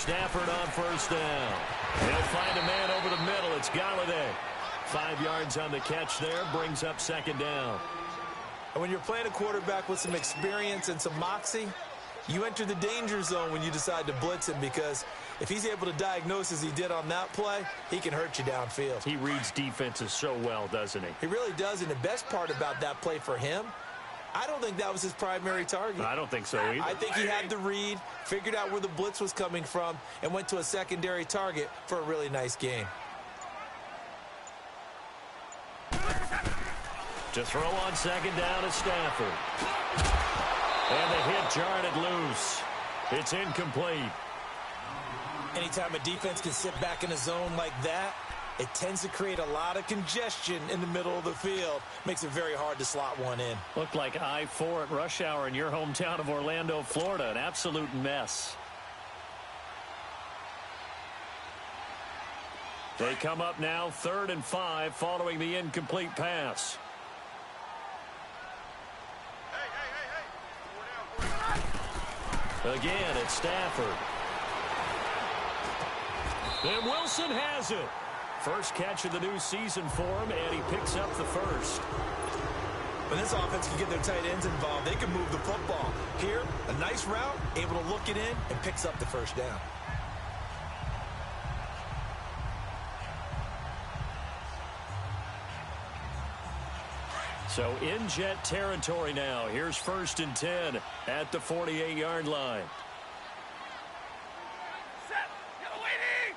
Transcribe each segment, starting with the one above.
Stafford on first down. He'll find a man over the middle. It's Galladay. 5 yards on the catch there, brings up second down. And when you're playing a quarterback with some experience and some moxie, you enter the danger zone when you decide to blitz him, because if he's able to diagnose as he did on that play, he can hurt you downfield. He reads defenses so well, doesn't he? He really does, and the best part about that play for him, I don't think that was his primary target. I don't think so either. I think he had the read, figured out where the blitz was coming from, and went to a secondary target for a really nice game. To throw on second down is Stafford. And the hit jarred it loose. It's incomplete. Anytime a defense can sit back in a zone like that, it tends to create a lot of congestion in the middle of the field. Makes it very hard to slot one in. Looked like I-4 at rush hour in your hometown of Orlando, Florida. An absolute mess. They come up now 3rd and 5 following the incomplete pass. Again, it's Stafford. And Wilson has it. First catch of the new season for him, and he picks up the first. When this offense can get their tight ends involved, they can move the football. Here, a nice route, able to look it in, and picks up the first down. So in jet territory now. Here's 1st and 10 at the 48-yard line. Set. Yellow waiting.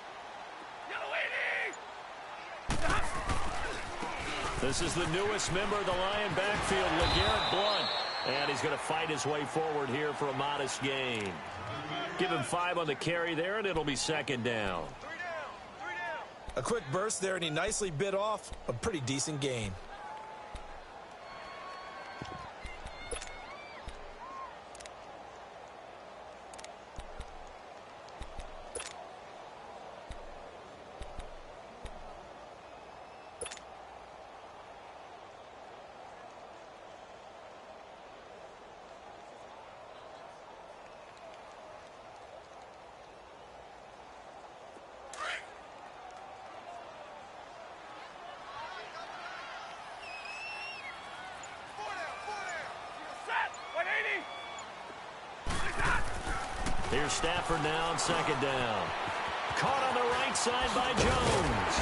This is the newest member of the Lion backfield, LeGarrette Blount. And he's going to fight his way forward here for a modest gain. Give him 5 on the carry there, and it'll be second down. 3 down. A quick burst there, and he nicely bit off a pretty decent gain. Here's Stafford now on second down. Caught on the right side by Jones.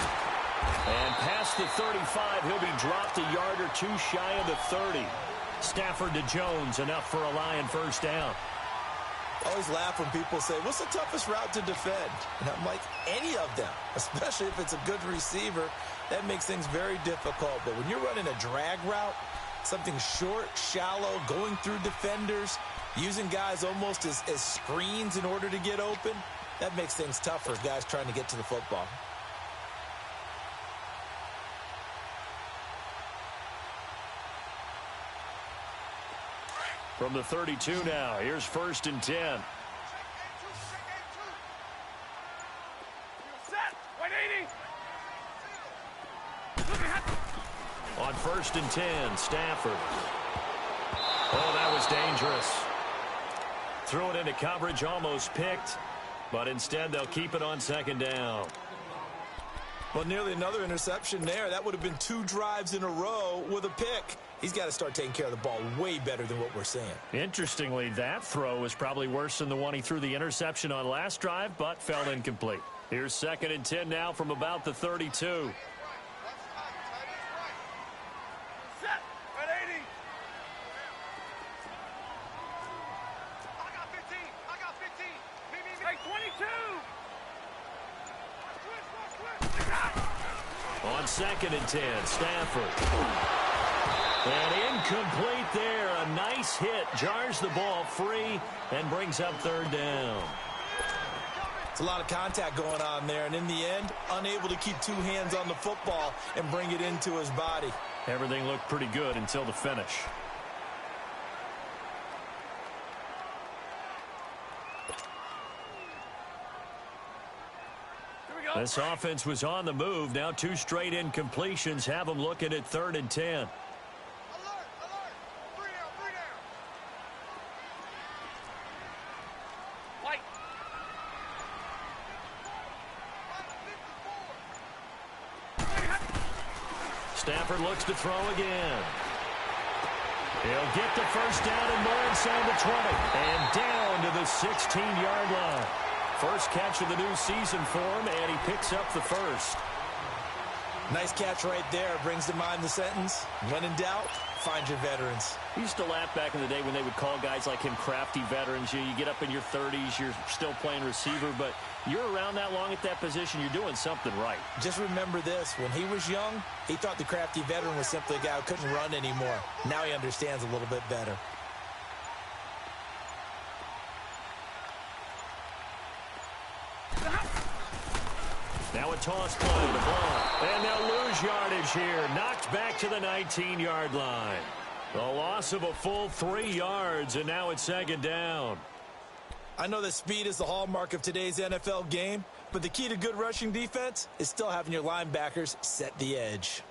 And past the 35, he'll be dropped a yard or two shy of the 30. Stafford to Jones, enough for a Lion first down. I always laugh when people say, what's the toughest route to defend? And I'm like, any of them, especially if it's a good receiver. That makes things very difficult. But when you're running a drag route, something short, shallow, going through defenders, using guys almost as screens in order to get open, that makes things tough for guys trying to get to the football. From the 32 now, here's 1st and 10. Set. 180. On 1st and 10, Stafford. Oh, that was dangerous. Threw it into coverage, almost picked, but instead they'll keep it on second down. Well, nearly another interception there. That would have been 2 drives in a row with a pick. He's got to start taking care of the ball way better than what we're seeing. Interestingly, that throw was probably worse than the one he threw the interception on last drive, but fell incomplete. Here's 2nd and 10 now from about the 32. Set. 180. I got 15. Hey, 22. On 2nd and 10, Stafford. And incomplete there. A nice hit. Jars the ball free and brings up 3rd down. It's a lot of contact going on there, and in the end, unable to keep 2 hands on the football and bring it into his body. Everything looked pretty good until the finish. This offense was on the move. Now 2 straight incompletions have them looking at 3rd and 10. Alert. 3 down. Fight. Stafford looks to throw again. He'll get the first down and more inside the 20. And down to the 16-yard line. First catch of the new season for him, and he picks up the first. Nice catch right there. Brings to mind the sentence, when in doubt, find your veterans. We used to laugh back in the day when they would call guys like him crafty veterans. You get up in your 30s, you're still playing receiver, but you're around that long at that position, you're doing something right. Just remember this. When he was young, he thought the crafty veteran was simply a guy who couldn't run anymore. Now he understands a little bit better. Now a toss play to block. And they'll lose yardage here. Knocked back to the 19-yard line. The loss of a full 3 yards, and now it's second down. I know that speed is the hallmark of today's NFL game, but the key to good rushing defense is still having your linebackers set the edge.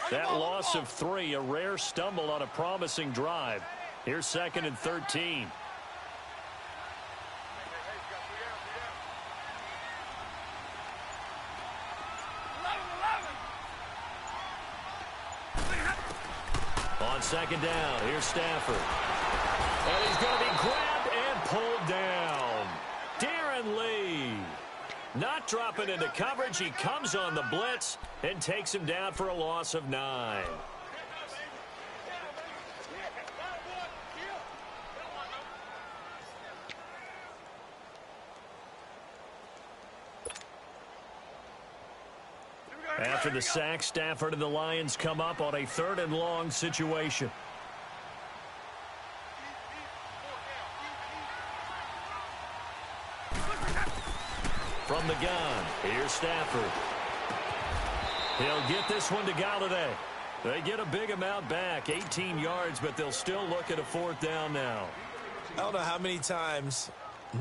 That loss of 3, a rare stumble on a promising drive. Here's second and 13. On second down, here's Stafford. And he's going to be grabbed and pulled down. Darren Lee. Not dropping into coverage. He comes on the blitz and takes him down for a loss of 9. After the sack, Stafford and the Lions come up on a 3rd and long situation. From the gun, here's Stafford. He'll get this one to Galladay. They get a big amount back, 18 yards, but they'll still look at a 4th down now. I don't know how many times,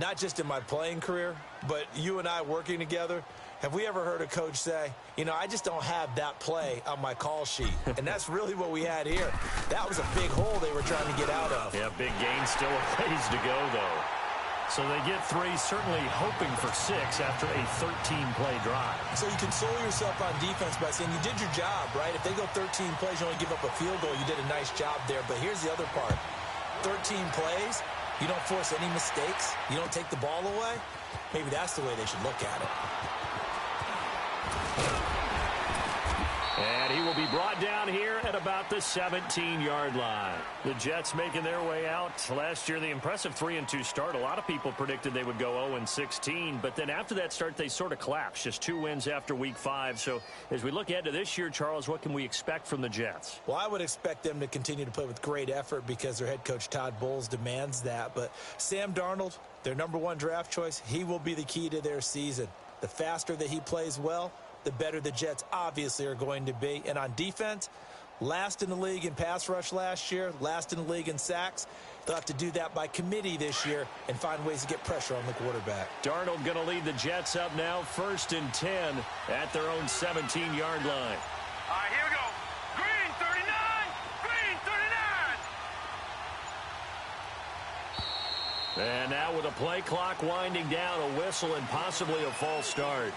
not just in my playing career, but you and I working together, have we ever heard a coach say, you know, I just don't have that play on my call sheet. And that's really what we had here. That was a big hole they were trying to get out of. Yeah, big gain, still a ways to go, though. So they get 3, certainly hoping for 6 after a 13-play drive. So you console yourself on defense by saying you did your job, right? If they go 13 plays, you only give up a field goal, you did a nice job there. But here's the other part. 13 plays, you don't force any mistakes, you don't take the ball away. Maybe that's the way they should look at it. And he will be brought down here at about the 17-yard line. The Jets making their way out. Last year, the impressive 3-2 start. A lot of people predicted they would go 0-16, but then after that start, they sort of collapsed. Just 2 wins after Week 5. So as we look ahead to this year, Charles, what can we expect from the Jets? Well, I would expect them to continue to play with great effort because their head coach, Todd Bowles, demands that. But Sam Darnold, their #1 draft choice, he will be the key to their season. The faster that he plays well, the better the Jets obviously are going to be. And on defense, last in the league in pass rush last year, last in the league in sacks. They'll have to do that by committee this year and find ways to get pressure on the quarterback. Darnold going to lead the Jets up now, 1st and 10 at their own 17-yard line. All right, here we go. Green 39, green 39. And now with a play clock winding down, a whistle and possibly a false start.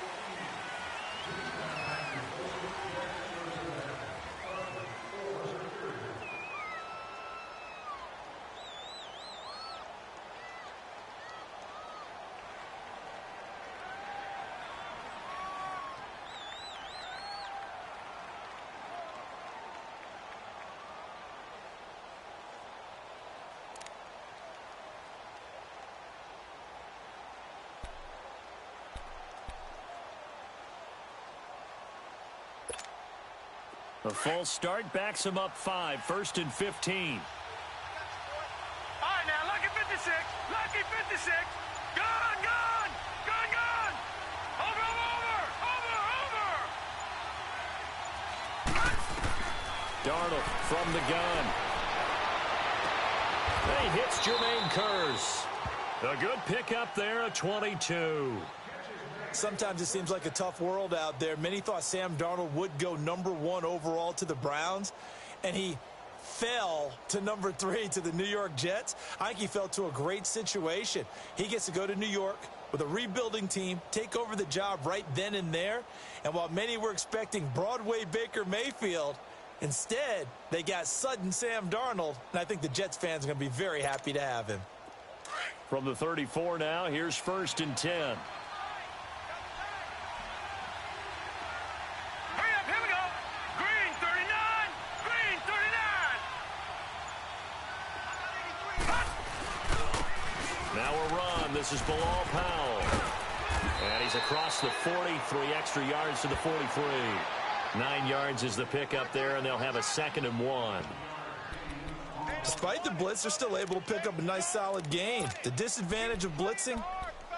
A false start backs him up 5, 1st and 15. All right, now, lucky 56, lucky 56. Gun, gun, gun, gun. Over, over, over, over. Darnold from the gun. He hits Jermaine Kearse. A good pickup there, a 22. Sometimes it seems like a tough world out there. Many thought Sam Darnold would go #1 overall to the Browns. and he fell to number 3 to the New York Jets. I think he fell to a great situation. He gets to go to New York with a rebuilding team, take over the job right then and there. And while many were expecting Broadway Baker Mayfield, instead they got sudden Sam Darnold, and I think the Jets fans are going to be very happy to have him. From the 34 now, here's 1st and 10. Hurry up, here we go. Green 39, green 39. Now a run. This is Bilal Powell. And he's across the 40, 3 extra yards to the 43. 9 yards is the pickup there, and they'll have a 2nd and 1. Despite the blitz, they're still able to pick up a nice solid gain. The disadvantage of blitzing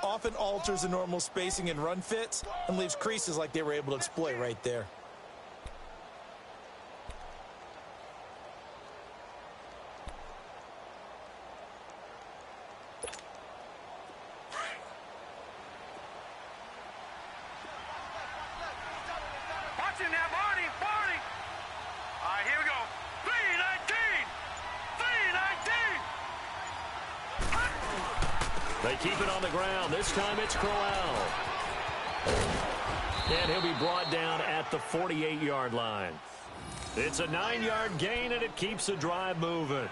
often alters the normal spacing and run fits and leaves creases like they were able to exploit right there. Watch it now, Barney, Barney. All right, here we go. 319, 319. They keep it on the ground. This time it's Crowell. And he'll be brought down at the 48-yard line. It's a 9-yard gain, and it keeps the drive moving.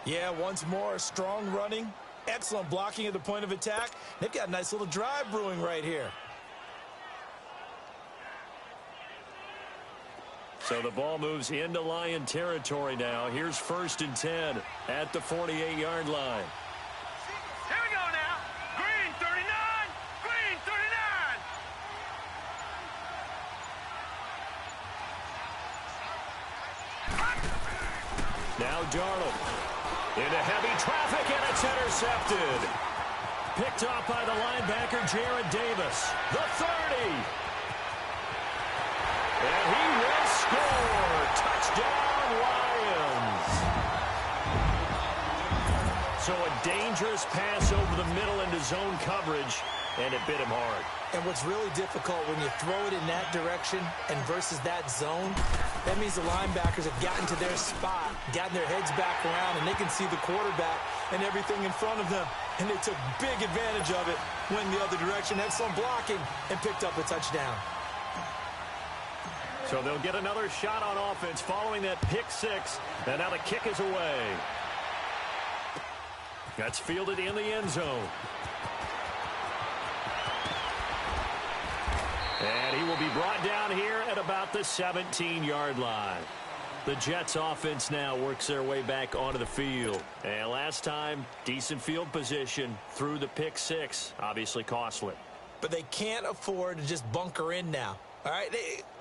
Yeah, once more, strong running, excellent blocking at the point of attack. They've got a nice little drive brewing right here. So the ball moves into Lion territory now. Here's 1st and 10 at the 48-yard line. Here we go now. Green 39, green 39. Now Darnold into heavy traffic, and it's intercepted. Picked off by the linebacker, Jarrad Davis. The 30. And he will score. Touchdown, Lions. So a dangerous pass over the middle into zone coverage, and it bit him hard. And what's really difficult when you throw it in that direction and versus that zone, that means the linebackers have gotten to their spot, gotten their heads back around, and they can see the quarterback and everything in front of them. And they took big advantage of it, went the other direction, excellent blocking, and picked up a touchdown. So they'll get another shot on offense following that pick 6, and now the kick is away. That's fielded in the end zone. And he will be brought down here at about the 17-yard line. The Jets offense now works their way back onto the field. And last time, decent field position through the pick 6, obviously costly. But they can't afford to just bunker in now. All right,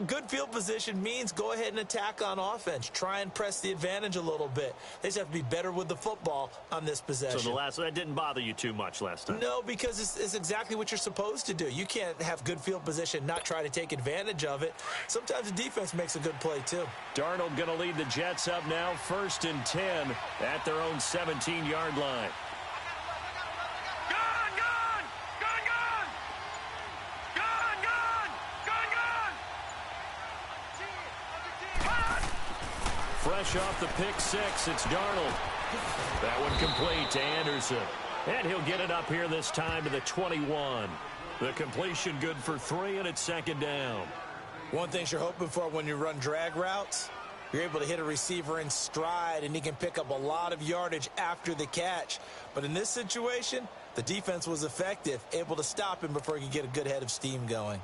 good field position means go ahead and attack on offense. Try and press the advantage a little bit. They just have to be better with the football on this possession. So that didn't bother you too much last time? No, because it's exactly what you're supposed to do. You can't have good field position, not try to take advantage of it. Sometimes the defense makes a good play, too. Darnold going to lead the Jets up now, 1st and 10 at their own 17-yard line. Fresh off the pick 6, it's Darnold. That one complete to Anderson. And he'll get it up here this time to the 21. The completion good for 3, and it's 2nd down. One thing you're hoping for when you run drag routes, you're able to hit a receiver in stride, and he can pick up a lot of yardage after the catch. But in this situation, the defense was effective, able to stop him before he could get a good head of steam going.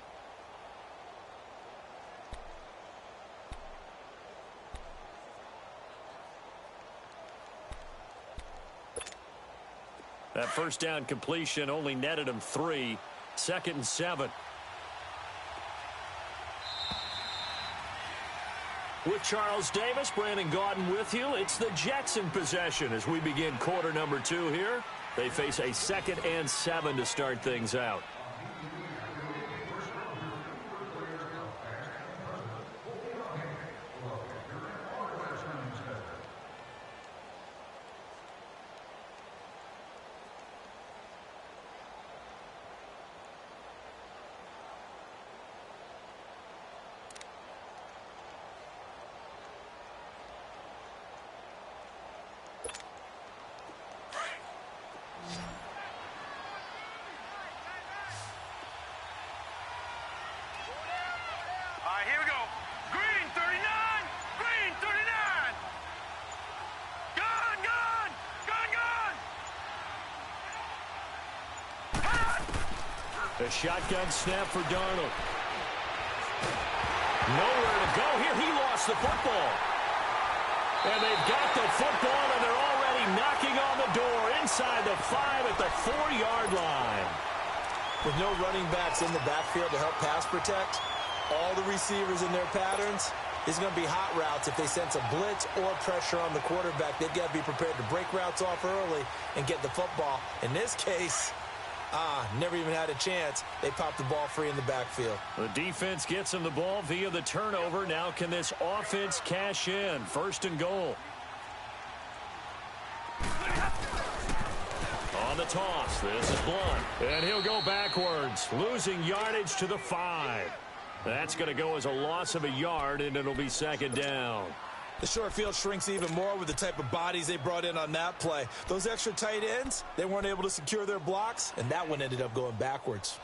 That first down completion only netted him 3. 2nd and 7. With Charles Davis, Brandon Gaudin with you. It's the Jets in possession as we begin quarter number 2 here. They face a 2nd and 7 to start things out. A shotgun snap for Darnold. Nowhere to go here. He lost the football. And they've got the football, and they're already knocking on the door inside the 5 at the 4-yard line. With no running backs in the backfield to help pass protect, all the receivers in their patterns, it's going to be hot routes. If they sense a blitz or pressure on the quarterback, they've got to be prepared to break routes off early and get the football. In this case, never even had a chance. They popped the ball free in the backfield. The defense gets him the ball via the turnover. Now can this offense cash in? 1st and goal. On the toss, this is Blunt. And he'll go backwards, losing yardage to the 5. That's going to go as a loss of a yard, and it'll be 2nd down. The short field shrinks even more with the type of bodies they brought in on that play. Those extra tight ends, they weren't able to secure their blocks, and that one ended up going backwards.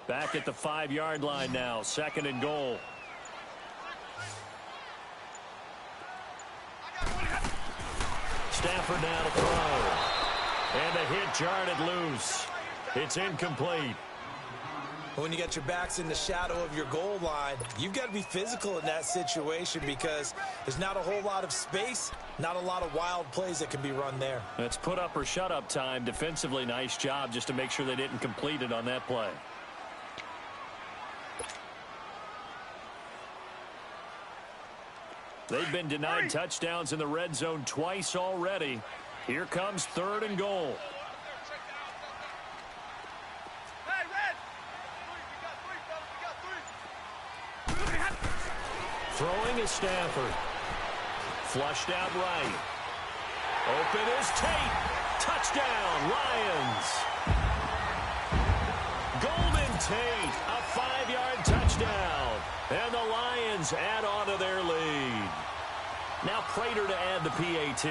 Back at the 5-yard line now, 2nd and goal. Stafford now to throw. And the hit jarred it loose. It's incomplete. When you get your backs in the shadow of your goal line, you've got to be physical in that situation because there's not a whole lot of space, not a lot of wild plays that can be run there. That's put up or shut up time. Defensively, nice job just to make sure they didn't complete it on that play. They've been denied touchdowns in the red zone twice already. Here comes 3rd and goal. Throwing is Stafford. Flushed out right. Open is Tate. Touchdown, Lions. Golden Tate, a 5-yard touchdown. And the Lions add on to their lead. Now Prater to add the PAT.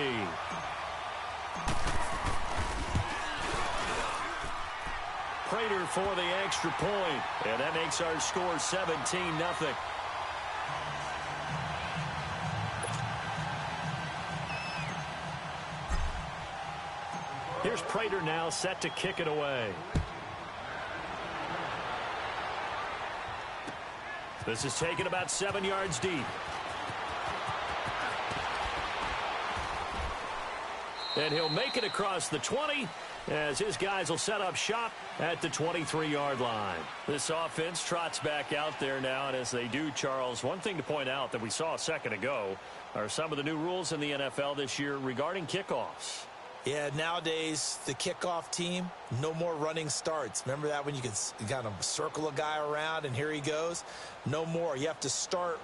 Prater for the extra point. And that makes our score 17-0. Here's Prater now set to kick it away. This is taken about 7 yards deep. And he'll make it across the 20 as his guys will set up shop at the 23-yard line. This offense trots back out there now, and as they do, Charles, one thing to point out that we saw a second ago are some of the new rules in the NFL this year regarding kickoffs. Yeah, nowadays, the kickoff team, no more running starts. Remember that when you could kind of circle a guy around and here he goes? No more. You have to start,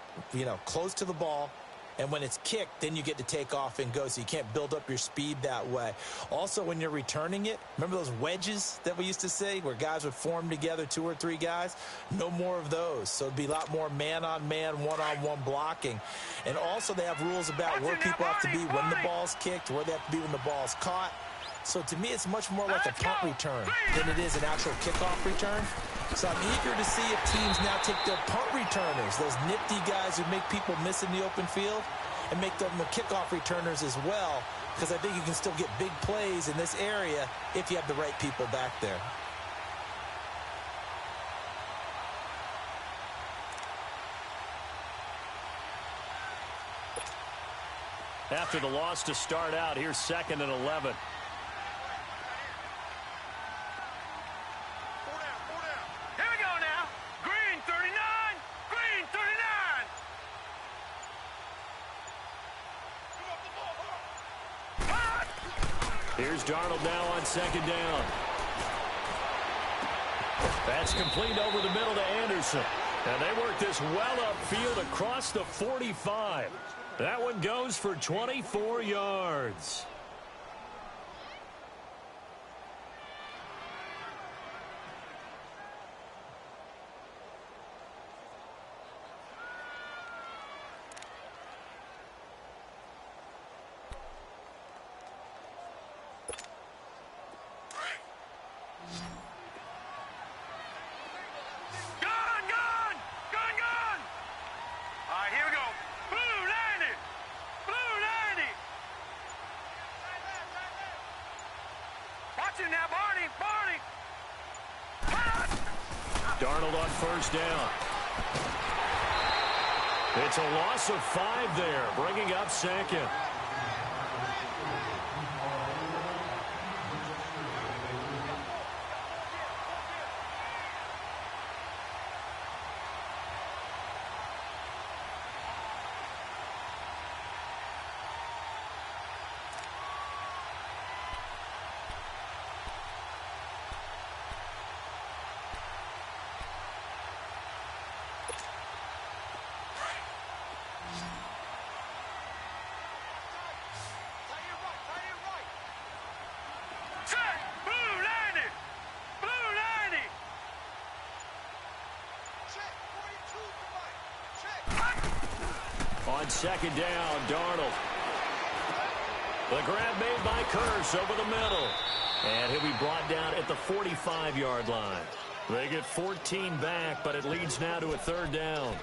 close to the ball. And when it's kicked, then you get to take off and go, so you can't build up your speed that way. Also, when you're returning it, remember those wedges that we used to say where guys would form together, 2 or 3 guys? No more of those. So it'd be a lot more man-on-man, one-on-one blocking. And also they have rules about where people have to be when the ball's kicked, where they have to be when the ball's caught. So to me, it's much more like a punt return than it is an actual kickoff return. So I'm eager to see if teams now take their punt returners, those nifty guys who make people miss in the open field, and make them the kickoff returners as well, because I think you can still get big plays in this area if you have the right people back there. After the loss to start out, here's 2nd and 11. Here's Darnold now on 2nd down. That's complete over the middle to Anderson. And they work this well upfield across the 45. That one goes for 24 yards. Darnold on first down. It's a loss of 5 there, bringing up second. On second down, Darnold. The grab made by Curse over the middle. And he'll be brought down at the 45-yard line. They get 14 back, but it leads now to a third down.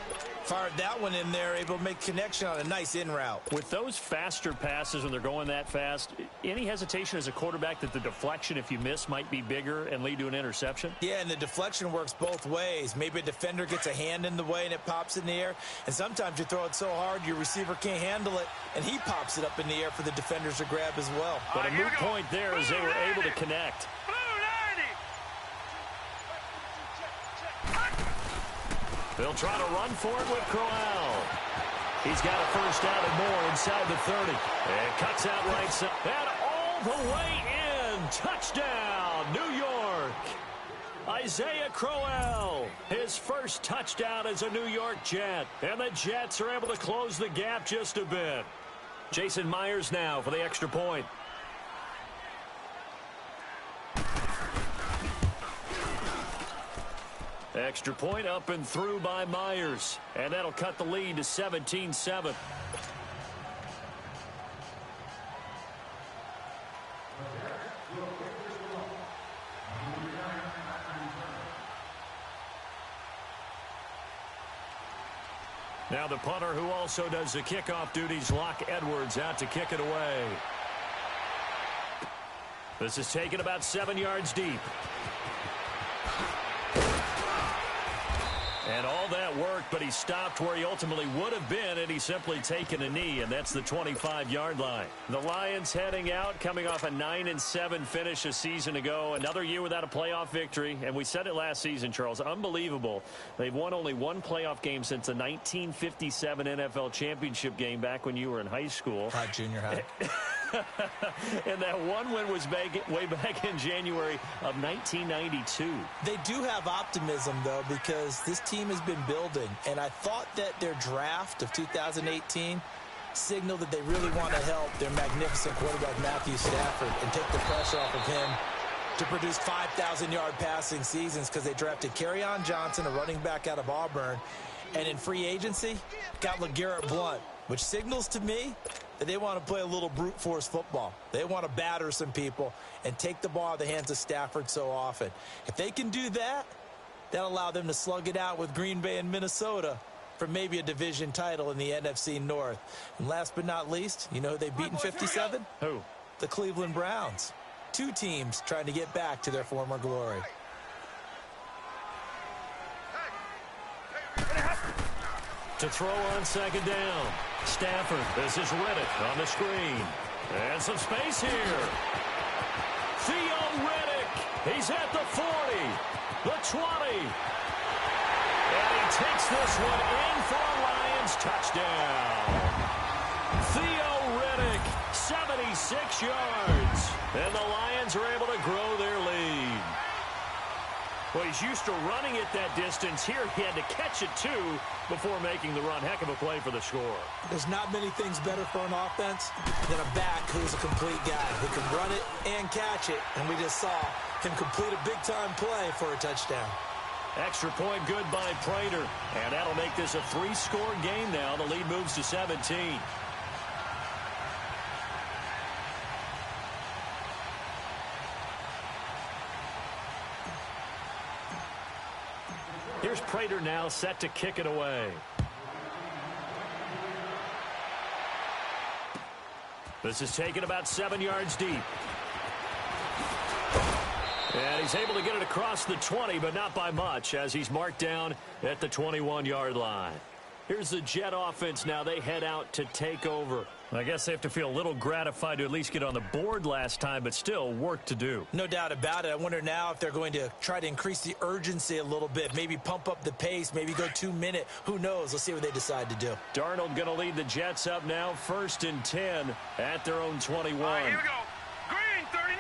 Fired that one in there, able to make connection on a nice in route. With those faster passes when they're going that fast, any hesitation as a quarterback that the deflection, if you miss, might be bigger and lead to an interception? Yeah, and the deflection works both ways. Maybe a defender gets a hand in the way and it pops in the air. And sometimes you throw it so hard your receiver can't handle it, and he pops it up in the air for the defenders to grab as well. But a moot point there as they were able to connect. They'll try to run for it with Crowell. He's got a first down and more inside the 30. And cuts out right side. And all the way in. Touchdown, New York. Isaiah Crowell, his first touchdown as a New York Jet. And the Jets are able to close the gap just a bit. Jason Myers now for the extra point. Extra point up and through by Myers. And that'll cut the lead to 17-7. Now the punter who also does the kickoff duties, Locke Edwards, out to kick it away. This is taken about 7 yards deep. And all that worked, but he stopped where he ultimately would have been had he simply taken a knee, and that's the 25-yard line. The Lions heading out, coming off a 9-7 finish a season ago. Another year without a playoff victory, and we said it last season, Charles, unbelievable. They've won only one playoff game since the 1957 NFL championship game back when you were in high school. High, junior high. And that one win was way back in January of 1992. They do have optimism, though, because this team has been building. And I thought that their draft of 2018 signaled that they really want to help their magnificent quarterback, Matthew Stafford, and take the pressure off of him to produce 5,000-yard passing seasons, because they drafted Kerryon Johnson, a running back out of Auburn, and in free agency, got LeGarrette Blount, which signals to me that they want to play a little brute force football. They want to batter some people and take the ball out of the hands of Stafford so often. If they can do that, that'll allow them to slug it out with Green Bay and Minnesota for maybe a division title in the NFC North. And last but not least, you know who they beat in 57? Who? The Cleveland Browns. Two teams trying to get back to their former glory. To throw on second down. Stafford, this is Riddick on the screen. And some space here. Theo Riddick, he's at the 40, the 20. And he takes this one in for a Lions touchdown. Theo Riddick, 76 yards. And the Lions are able to grow their lead. Well, he's used to running it that distance. Here he had to catch it, too, before making the run. Heck of a play for the score. There's not many things better for an offense than a back who's a complete guy who can run it and catch it. And we just saw him complete a big-time play for a touchdown. Extra point good by Prater. And that'll make this a 3-score game now. The lead moves to 17. Here's Prater now set to kick it away. This is taken about 7 yards deep. And he's able to get it across the 20, but not by much, as he's marked down at the 21-yard line. Here's the Jet offense now. They head out to take over. I guess they have to feel a little gratified to at least get on the board last time, but still work to do. No doubt about it. I wonder now if they're going to try to increase the urgency a little bit, maybe pump up the pace, maybe go 2-minute. Who knows? Let's see what they decide to do. Darnold going to lead the Jets up now, 1st and 10 at their own 21. All right, here we go. Green 39.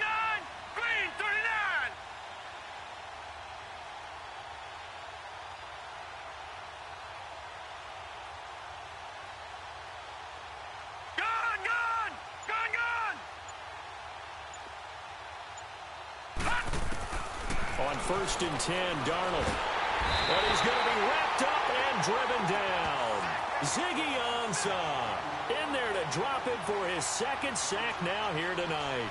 Green 39. Gun, gun. Gun, gun. On 1st and 10, Darnold. But he's going to be wrapped up and driven down. Ziggy Ansah in there to drop it for his 2nd sack now here tonight.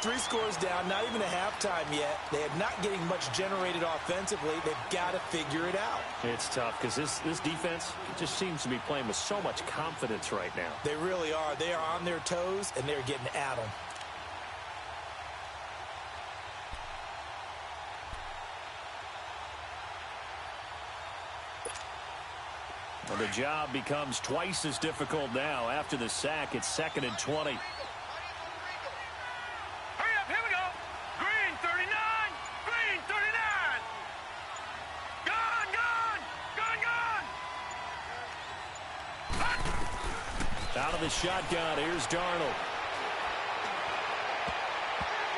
3 scores down, not even a halftime yet. They are not getting much generated offensively. They've got to figure it out. It's tough because this defense just seems to be playing with so much confidence right now. They really are. They are on their toes, and they're getting at them. Well, the job becomes twice as difficult now. After the sack, it's 2nd and 20. Hurry up, here we go. Green 39. Green 39. Gun, gun. Gun, gun. Out of the shotgun, here's Darnold.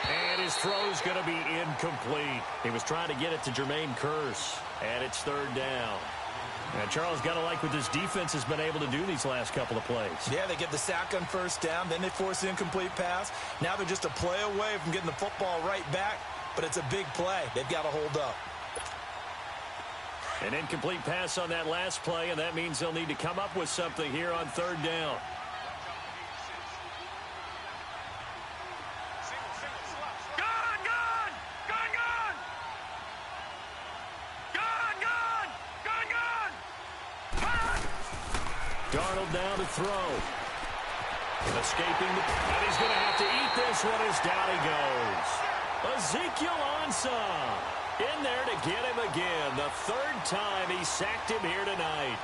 And his throw's going to be incomplete. He was trying to get it to Jermaine Kearse, and it's 3rd down. And Charles, got to like what this defense has been able to do these last couple of plays. Yeah, they get the sack on 1st down, then they force the incomplete pass. Now they're just a play away from getting the football right back, but it's a big play. They've got to hold up. An incomplete pass on that last play, and that means they'll need to come up with something here on 3rd down. Gun, gun. Gun, gun. Gun, gun. Gun, gun. Gun. Darnold now to throw. Escaping, and he's going to have to eat this one as down he goes. Ezekiel Ansah in there to get him again. The 3rd time he sacked him here tonight.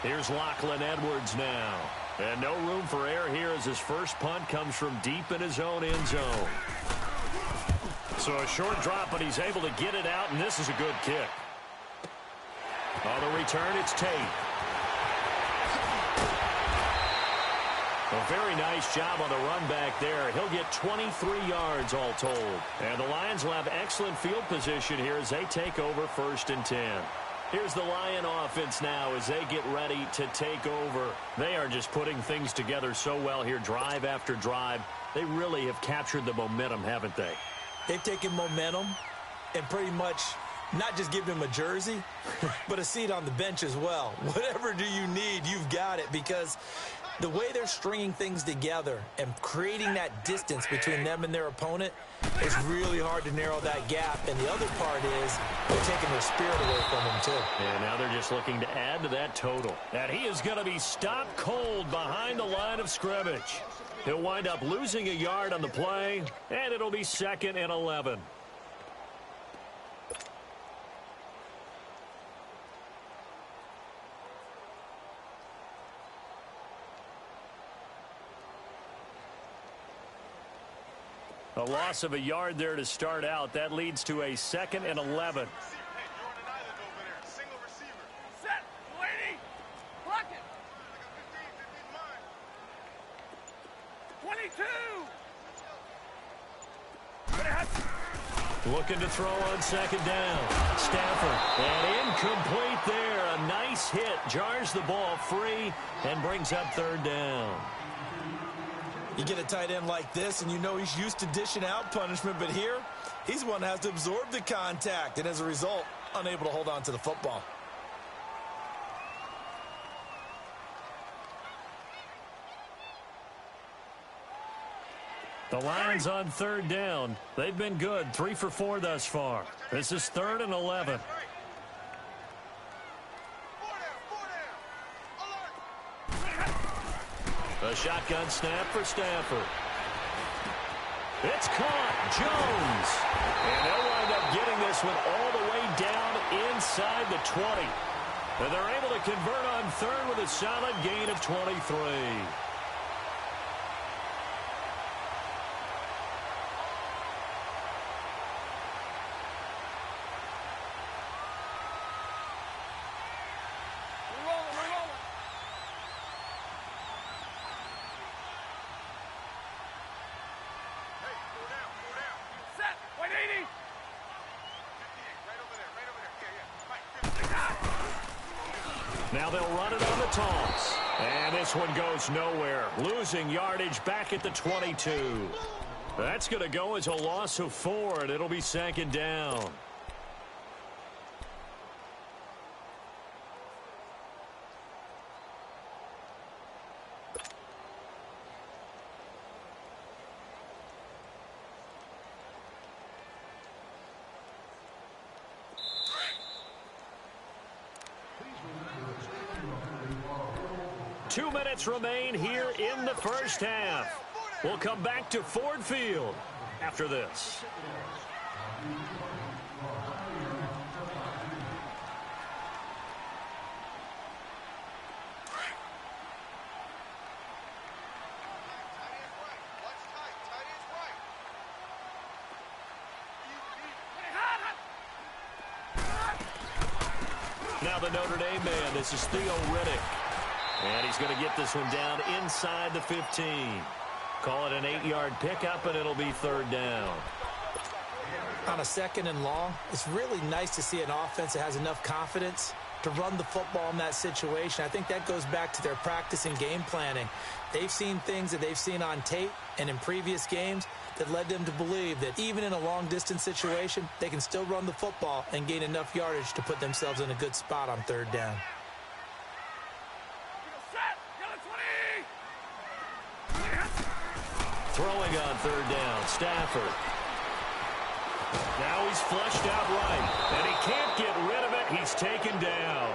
Here's Lachlan Edwards now. And no room for error here as his first punt comes from deep in his own end zone. So a short drop, but he's able to get it out, and this is a good kick. On the return, it's Tate. A very nice job on the run back there. He'll get 23 yards all told. And the Lions will have excellent field position here as they take over 1st and 10. Here's the Lion offense now as they get ready to take over. They are just putting things together so well here, drive after drive. They really have captured the momentum, haven't they? They've taken momentum and pretty much not just given him a jersey, but a seat on the bench as well. Whatever do you need, you've got it, because the way they're stringing things together and creating that distance between them and their opponent is really hard to narrow that gap. And the other part is they're taking their spirit away from him, too. And now they're just looking to add to that total. And he is going to be stopped cold behind the line of scrimmage. He'll wind up losing a yard on the play, and it'll be 2nd and 11. A loss of a yard there to start out. That leads to a 2nd and 11. Set, lady. Block it. 22. Looking to throw on 2nd down. Stafford. And incomplete there. A nice hit. Jars the ball free and brings up 3rd down. You get a tight end like this, and you know he's used to dishing out punishment, but here, he's the one that has to absorb the contact, and as a result, unable to hold on to the football. The Lions on 3rd down. They've been good, 3 for 4 thus far. This is 3rd and 11. A shotgun snap for Stafford. It's caught. Jones. And they'll wind up getting this one all the way down inside the 20. And they're able to convert on third with a solid gain of 23. Now they'll run it on the toss. And this one goes nowhere. Losing yardage back at the 22. That's going to go as a loss of 4, and it'll be second down. Two minutes remain here in the first half. We'll come back to Ford Field after this. Now the Notre Dame man, this is Theo Riddick. And he's going to get this one down inside the 15. Call it an 8-yard pickup, and it'll be third down. On a second and long, it's really nice to see an offense that has enough confidence to run the football in that situation. I think that goes back to their practice and game planning. They've seen things that they've seen on tape and in previous games that led them to believe that even in a long-distance situation, they can still run the football and gain enough yardage to put themselves in a good spot on third down. Throwing on third down, Stafford. Now he's flushed out right, and he can't get rid of it. He's taken down.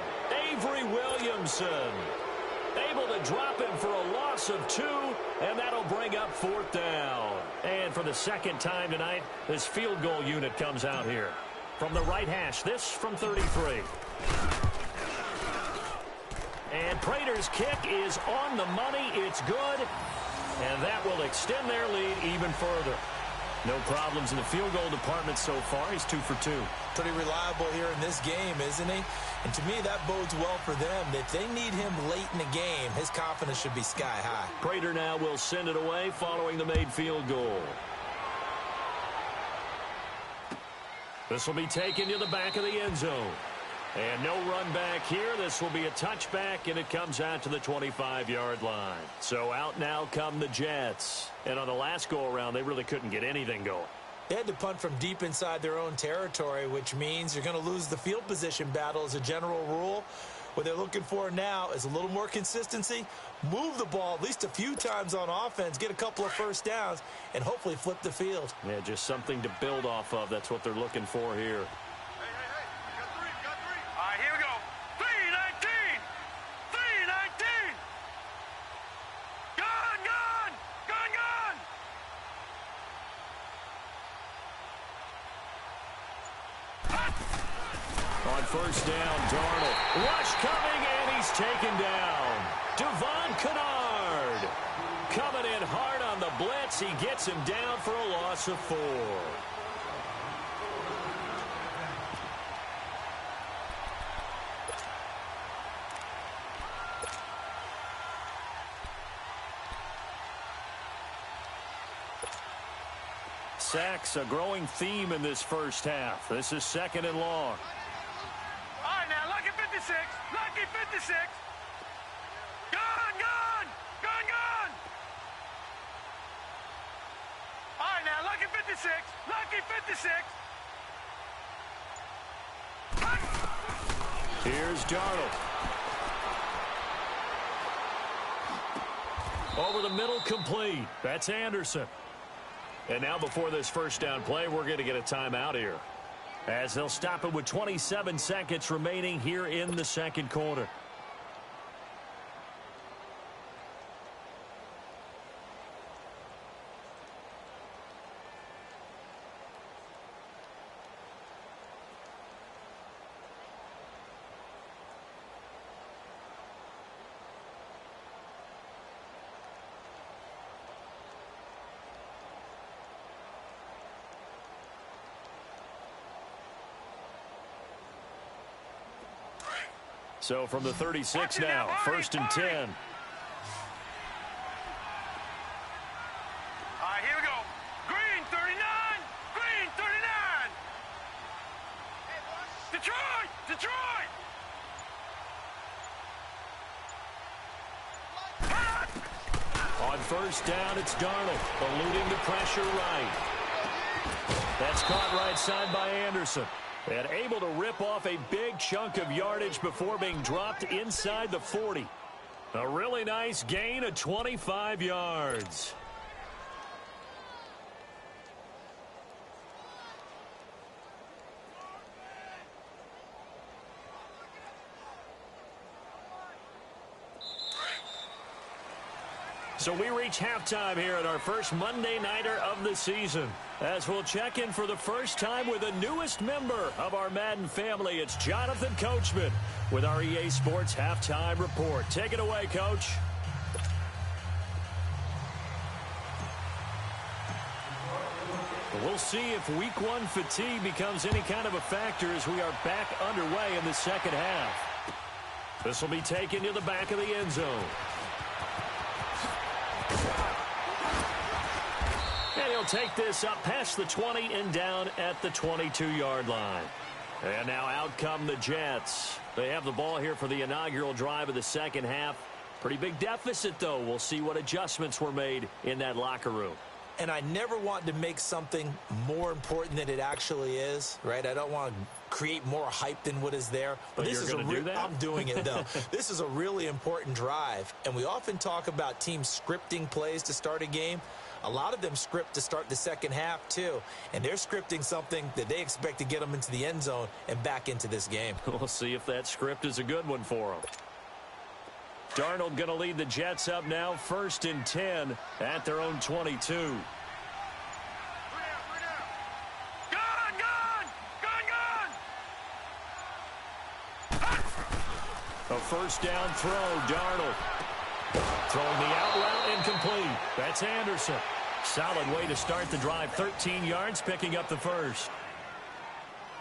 Avery Williamson able to drop him for a loss of 2, and that'll bring up fourth down. And for the second time tonight, this field goal unit comes out here. From the right hash, this from 33. And Prater's kick is on the money. It's good. And that will extend their lead even further. No problems in the field goal department so far. He's 2 for 2. Pretty reliable here in this game, isn't he? And to me, that bodes well for them. If they need him late in the game, his confidence should be sky high. Prater now will send it away following the made field goal. This will be taken to the back of the end zone. And no run back here. This will be a touchback, and it comes out to the 25-yard line. So out now come the Jets. And on the last go-around, they really couldn't get anything going. They had to punt from deep inside their own territory, which means you're going to lose the field position battle as a general rule. What they're looking for now is a little more consistency, move the ball at least a few times on offense, get a couple of first downs, and hopefully flip the field. Yeah, just something to build off of. That's what they're looking for here. Here we go. 319. 319. Gone, gone. Gone, gone. On first down, Darnold. Rush coming, and he's taken down. Devon Kennard coming in hard on the blitz. He gets him down for a loss of 4. Sacks, a growing theme in this first half. This is second and long. All right, now, lucky 56. Lucky 56. Gone, gone. Gone, gone. All right, now, lucky 56. Lucky 56. Here's Darnold. Over the middle, complete. That's Anderson. And now before this first down play, we're going to get a timeout here, as they'll stop it with 27 seconds remaining here in the second quarter. So from the 36 now, first and 10. All right, here we go. Green 39. Green 39. Detroit. Detroit. On first down, it's Darnold, eluding the pressure right. That's caught right side by Anderson. And able to rip off a big chunk of yardage before being dropped inside the 40. A really nice gain of 25 yards. So we reach halftime here at our first Monday Nighter of the season. As we'll check in for the first time with the newest member of our Madden family, it's Jonathan Coachman with our EA Sports Halftime Report. Take it away, Coach. We'll see if Week 1 fatigue becomes any kind of a factor as we are back underway in the second half. This will be taken to the back of the end zone. And he'll take this up past the 20 and down at the 22-yard line. And now out come the Jets. They have the ball here for the inaugural drive of the second half. Pretty big deficit, though. We'll see what adjustments were made in that locker room. And I never want to make something more important than it actually is, right? I don't want to create more hype than what is there. But this is do that? I'm doing it, though. This is a really important drive. And we often talk about teams scripting plays to start a game. A lot of them script to start the second half, too. And they're scripting something that they expect to get them into the end zone and back into this game. We'll see if that script is a good one for them. Darnold going to lead the Jets up now, first and 10 at their own 22. A first down throw, Darnold. Throwing the out route incomplete. That's Anderson. Solid way to start the drive. 13 yards, picking up the first.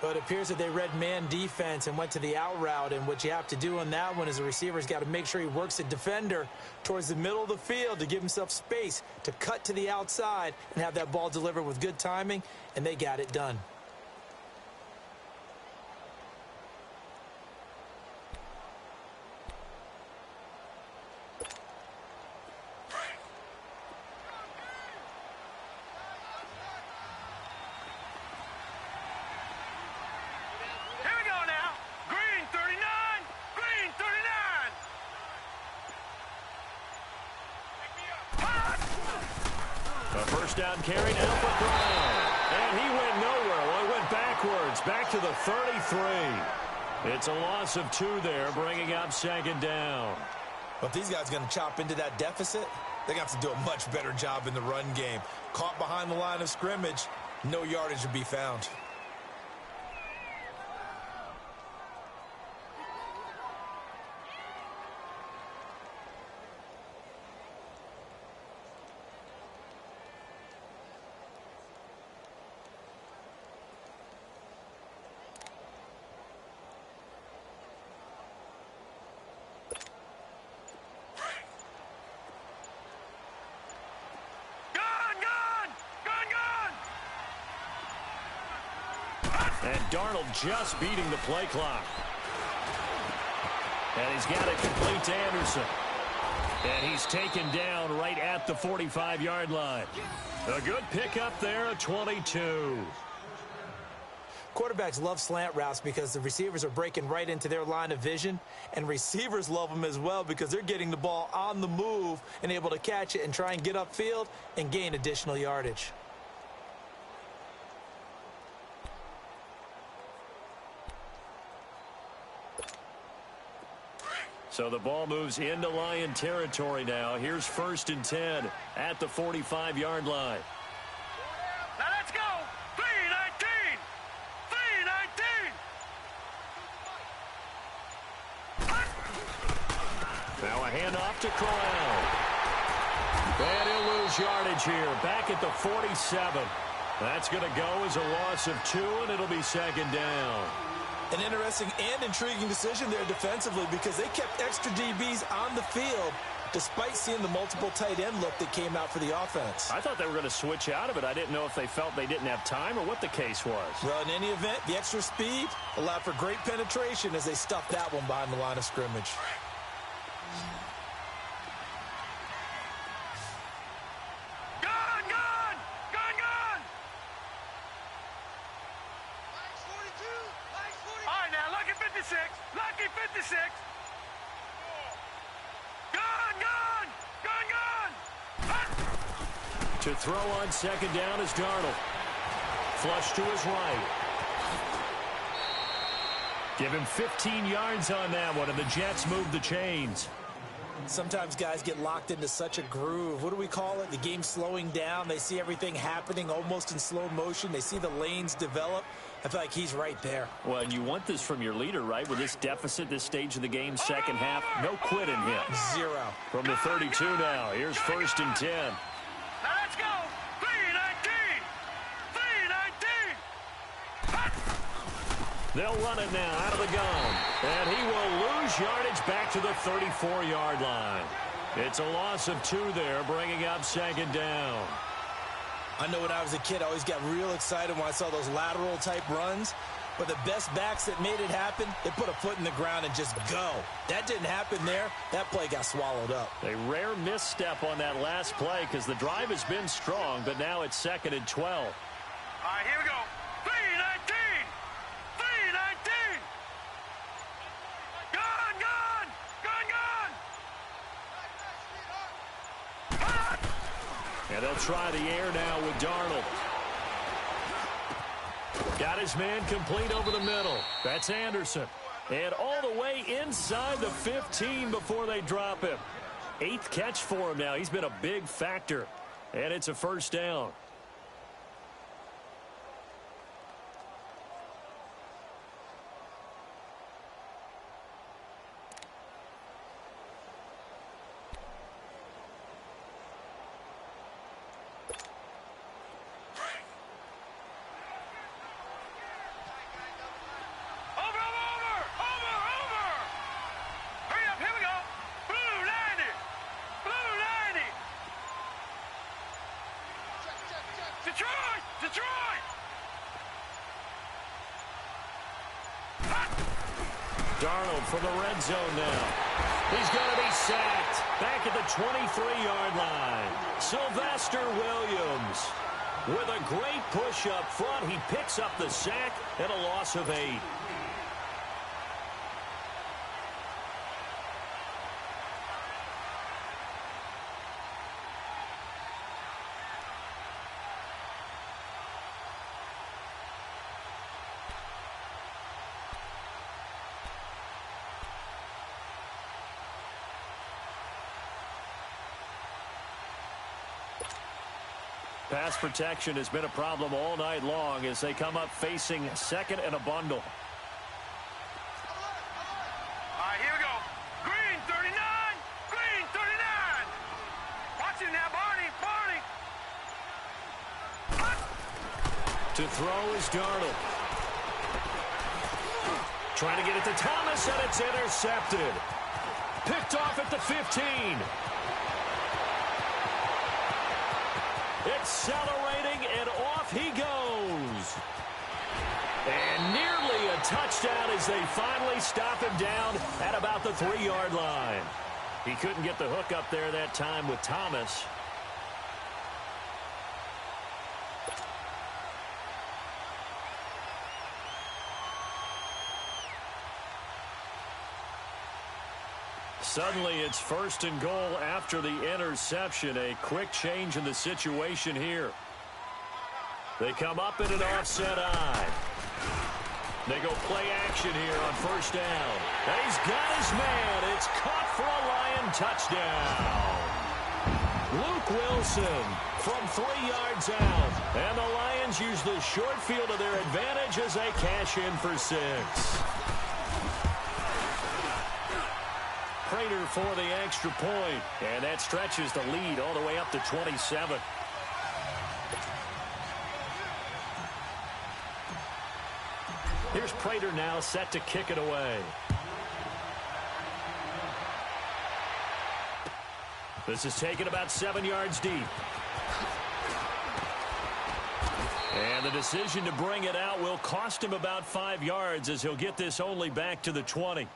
But it appears that they read man defense and went to the out route. And what you have to do on that one is the receiver's got to make sure he works the defender towards the middle of the field to give himself space to cut to the outside and have that ball delivered with good timing. And they got it done. Down carry now for Brown. And he went nowhere. Well, he went backwards, back to the 33. It's a loss of 2 there, bringing up second down. But if these guys are going to chop into that deficit, they're going to have to do a much better job in the run game. Caught behind the line of scrimmage, no yardage to be found. And Darnold just beating the play clock. And he's got it complete to Anderson. And he's taken down right at the 45-yard line. A good pickup there, a 22. Quarterbacks love slant routes because the receivers are breaking right into their line of vision. And receivers love them as well because they're getting the ball on the move and able to catch it and try and get upfield and gain additional yardage. So the ball moves into Lion territory now. Here's first and 10 at the 45-yard line. Now let's go. 3-19. 3-19. Now a handoff to Corral. And he'll lose yardage here. Back at the 47. That's going to go as a loss of 2, and it'll be second down. An interesting and intriguing decision there defensively because they kept extra DBs on the field despite seeing the multiple tight end look that came out for the offense. I thought they were going to switch out of it. I didn't know if they felt they didn't have time or what the case was. Well, in any event, the extra speed allowed for great penetration as they stuffed that one behind the line of scrimmage. Lucky 56. Gone. To throw on second down is Darnold. Flush to his right. Give him 15 yards on that one, and the Jets move the chains. Sometimes guys get locked into such a groove. What do we call it? The game slowing down. They see everything happening almost in slow motion. They see the lanes develop. I feel like he's right there. Well, and you want this from your leader, right? With this deficit, this stage of the game, second half, no quit in him. Zero. From the 32 now. Here's 1st and 10. Now let's go. 3-19. 3-19. They'll run it now out of the gun. And he will lose yardage back to the 34-yard line. It's a loss of 2 there, bringing up second down. I know when I was a kid, I always got real excited when I saw those lateral-type runs. But the best backs that made it happen, they put a foot in the ground and just go. That didn't happen there. That play got swallowed up. A rare misstep on that last play because the drive has been strong, but now it's 2nd and 12. All right, here we go. 3-19. 3-19. Gone. And they'll try the air now with Darnold. Got his man complete over the middle. That's Anderson. And all the way inside the 15 before they drop him. 8th catch for him now. He's been a big factor. And it's a first down. Detroit! Darnold from the red zone now. He's going to be sacked back at the 23-yard line. Sylvester Williams with a great push up front. He picks up the sack and a loss of 8. Pass protection has been a problem all night long as they come up facing 2nd and a bundle. All right, here we go. Green 39. Green 39. Watch him now, Barney. To throw is Darnold. Trying to get it to Thomas, and it's intercepted. Picked off at the 15. Accelerating, and off he goes. And nearly a touchdown as they finally stop him down at about the 3-yard line. He couldn't get the hook up there that time with Thomas. Suddenly, it's 1st and goal after the interception. A quick change in the situation here. They come up in an offset eye. They go play action here on 1st down. And he's got his man. It's caught for a Lion touchdown. Luke Wilson from 3 yards out. And the Lions use the short field to their advantage as they cash in for 6. Prater for the extra point, and that stretches the lead all the way up to 27. Here's Prater now set to kick it away. This is taken about 7 yards deep. And the decision to bring it out will cost him about 5 yards as he'll get this only back to the 20.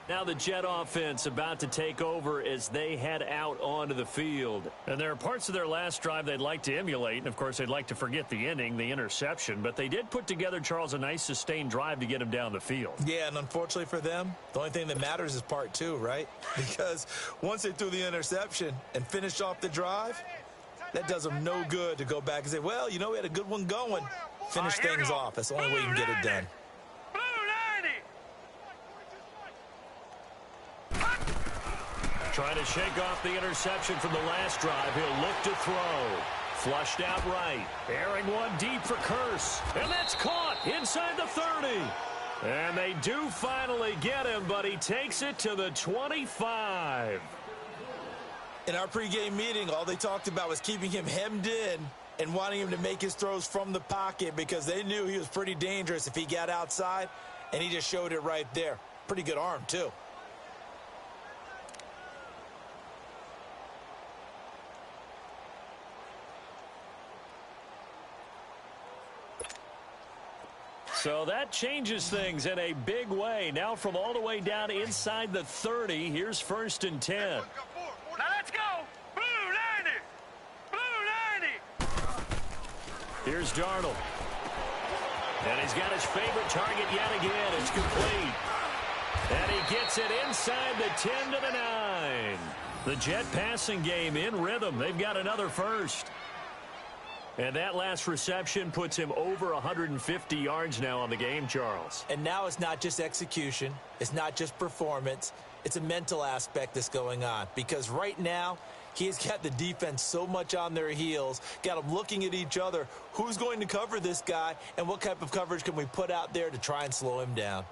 Now the Jet offense about to take over as they head out onto the field. And there are parts of their last drive they'd like to emulate. And, of course, they'd like to forget the inning, the interception. But they did put together, Charles, a nice sustained drive to get him down the field. Yeah, and unfortunately for them, the only thing that matters is part two, right? Because once they threw the interception and finished off the drive, that does them no good to go back and say, well, you know, we had a good one going. Finish things off. That's the only way you can get it done. Trying to shake off the interception from the last drive. He'll look to throw. Flushed out right. Airing one deep for Curse. And that's caught inside the 30. And they do finally get him, but he takes it to the 25. In our pregame meeting, all they talked about was keeping him hemmed in and wanting him to make his throws from the pocket because they knew he was pretty dangerous if he got outside, and he just showed it right there. Pretty good arm, too. So that changes things in a big way. Now from all the way down inside the 30, here's 1st and 10. Now let's go. Blue 90. Blue 90. Here's Darnold. And he's got his favorite target yet again. It's complete. And he gets it inside the 10 to the 9. The Jet passing game in rhythm. They've got another first. And that last reception puts him over 150 yards now on the game, Charles. And now it's not just execution. It's not just performance. It's a mental aspect that's going on. Because right now, he's got the defense so much on their heels, got them looking at each other. Who's going to cover this guy, and what type of coverage can we put out there to try and slow him down?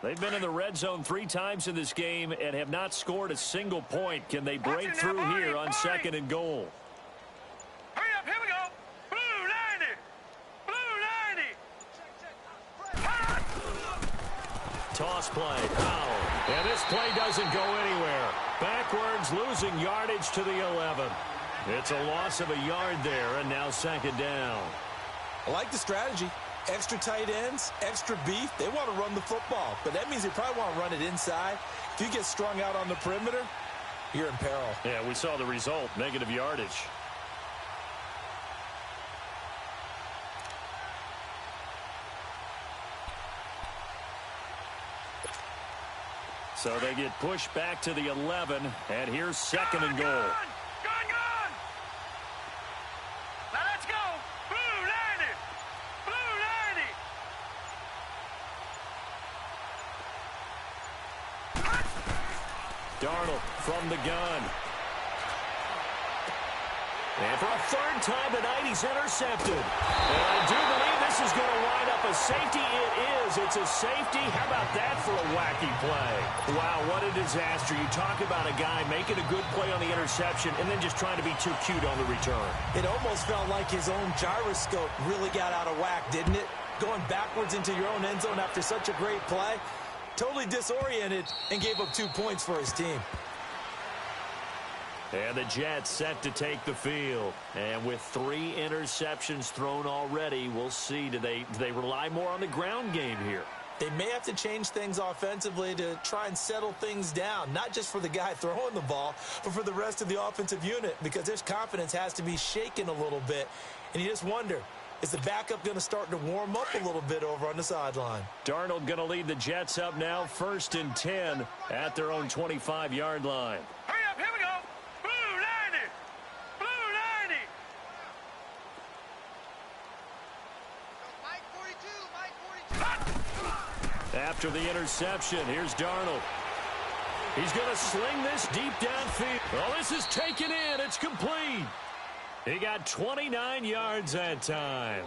They've been in the red zone 3 times in this game and have not scored a single point. Can they break through here on 2nd and goal? Hurry up, here we go. Blue 90. Blue 90. Toss play. Foul. And this play doesn't go anywhere. Backwards, losing yardage to the 11. It's a loss of a yard there, and now 2nd down. I like the strategy. Extra tight ends, extra beef. They want to run the football, but that means they probably want to run it inside. If you get strung out on the perimeter, you're in peril. Yeah, we saw the result, negative yardage. So they get pushed back to the 11, and here's 2nd and goal. Gone. Now let's go. Blue 90. Blue 90. Darnold from the gun. And for a 3rd time tonight, he's intercepted. And I do believe this is going to wind up a safety. It is. It's a safety. How about that for a wacky play? Wow, what a disaster. You talk about a guy making a good play on the interception and then just trying to be too cute on the return. It almost felt like his own gyroscope really got out of whack, didn't it? Going backwards into your own end zone after such a great play. Totally disoriented and gave up 2 points for his team. And the Jets set to take the field. And with 3 interceptions thrown already, we'll see. Do they rely more on the ground game here? They may have to change things offensively to try and settle things down, not just for the guy throwing the ball, but for the rest of the offensive unit, because his confidence has to be shaken a little bit. And you just wonder, is the backup going to start to warm up a little bit over on the sideline? Darnold going to lead the Jets up now, 1st and 10 at their own 25-yard line. Hurry up, here we go. Blue 90. Blue 90. Mike 42. After the interception, here's Darnold. He's going to sling this deep downfield. Well, this is taken in. It's complete. He got 29 yards that time.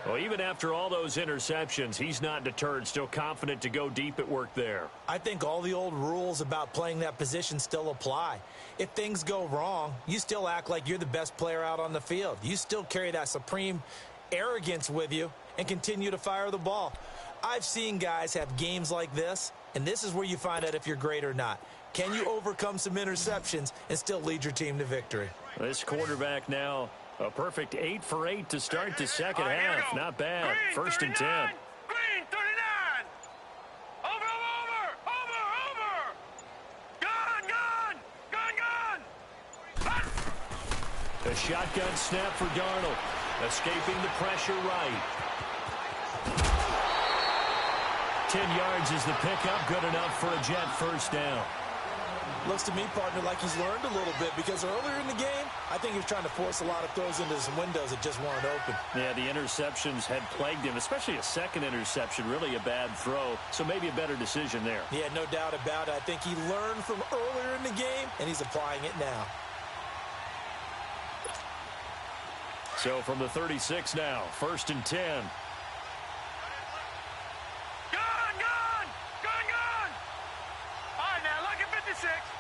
Well, even after all those interceptions, he's not deterred, still confident to go deep at work there. I think all the old rules about playing that position still apply. If things go wrong, you still act like you're the best player out on the field. You still carry that supreme arrogance with you and continue to fire the ball. I've seen guys have games like this, and this is where you find out if you're great or not. Can you overcome some interceptions and still lead your team to victory? This quarterback now, a perfect 8 for 8 to start the second half. Not bad. Green, First and 10. 39. Green, 39. Over. Gun. A shotgun snap for Darnold. Escaping the pressure right. 10 yards is the pickup. Good enough for a Jet first down. Looks to me, partner, like he's learned a little bit because earlier in the game, I think he was trying to force a lot of throws into some windows that just weren't open. Yeah, the interceptions had plagued him, especially a second interception, really a bad throw, so maybe a better decision there. Yeah, no doubt about it. I think he learned from earlier in the game, and he's applying it now. So from the 36 now, first and 10.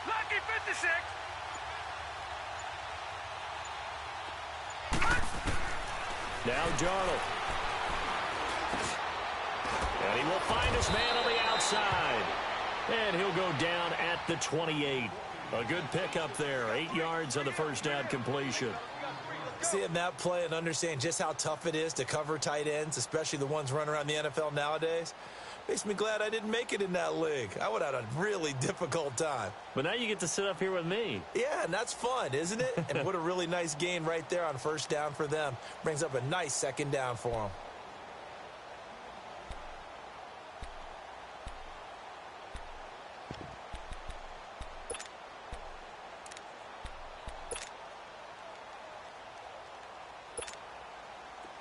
Lucky 56. Now Darnold. And he will find his man on the outside. And he'll go down at the 28. A good pickup there. 8 yards on the first down completion. Seeing that play and understand just how tough it is to cover tight ends, especially the ones running around the NFL nowadays, makes me glad I didn't make it in that league. I would have had a really difficult time. But now you get to sit up here with me. Yeah, and that's fun, isn't it? And what a really nice gain right there on first down for them. Brings up a nice second down for them.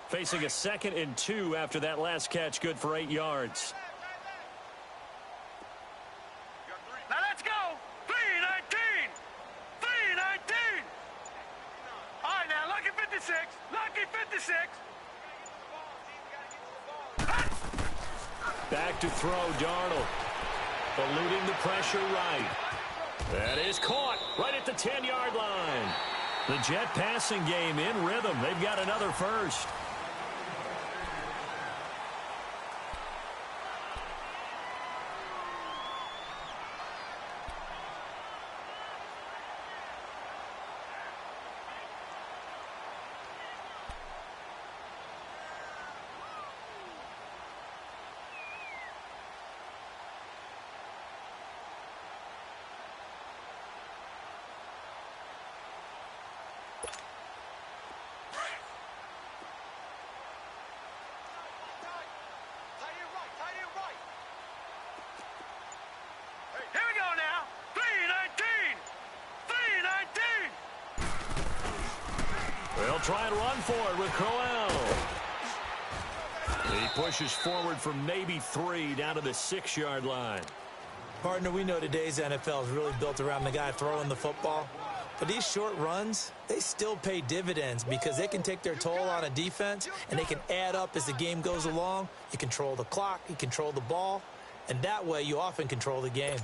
Facing a 2nd and 2 after that last catch, good for 8 yards. Now let's go. 319. 319. All right, now, lucky 56. Lucky 56. Back to throw, Darnold. Eluding the pressure right. That is caught right at the 10-yard line. The Jet passing game in rhythm. They've got another first. Here we go now. 319. 319. They'll try and run for it with Crowell. He pushes forward from maybe 3 down to the 6-yard line. Partner, we know today's NFL is really built around the guy throwing the football. But these short runs, they still pay dividends because they can take their toll on a defense and they can add up as the game goes along. You control the clock, you control the ball, and that way you often control the game.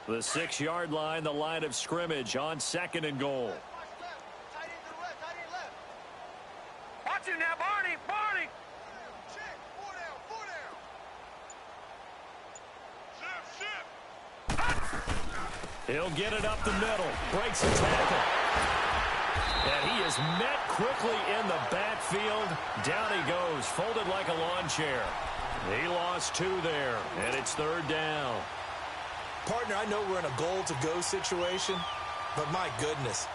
The 6-yard line, the line of scrimmage on 2nd and goal. Watch him now, Barney. Barney. Check. 4 down. 4 down. Shift. He'll get it up the middle. Breaks the tackle. And he is met quickly in the backfield. Down he goes, folded like a lawn chair. He lost 2 there, and it's 3rd down. Partner, I know we're in a goal-to-go situation, but my goodness,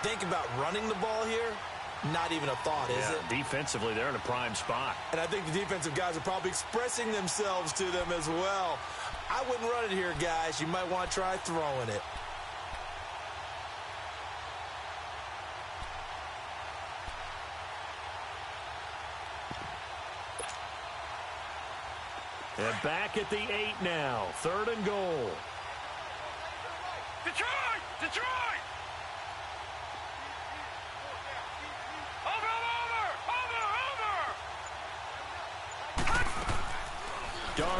think about running the ball here. Not even a thought, is it? Defensively, they're in a prime spot. And I think the defensive guys are probably expressing themselves to them as well. I wouldn't run it here, guys. You might want to try throwing it. And back at the 8 now. 3rd and goal. Detroit. Detroit. Over.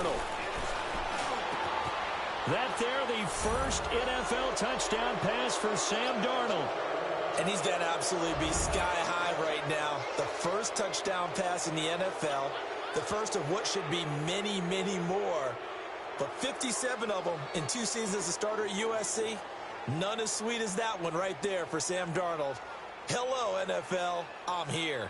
Darnold. That there, the first NFL touchdown pass for Sam Darnold. And he's got to absolutely be sky high right now. The first touchdown pass in the NFL. The first of what should be many, many more. But 57 of them in 2 seasons as a starter at USC. None as sweet as that one right there for Sam Darnold. Hello, NFL. I'm here.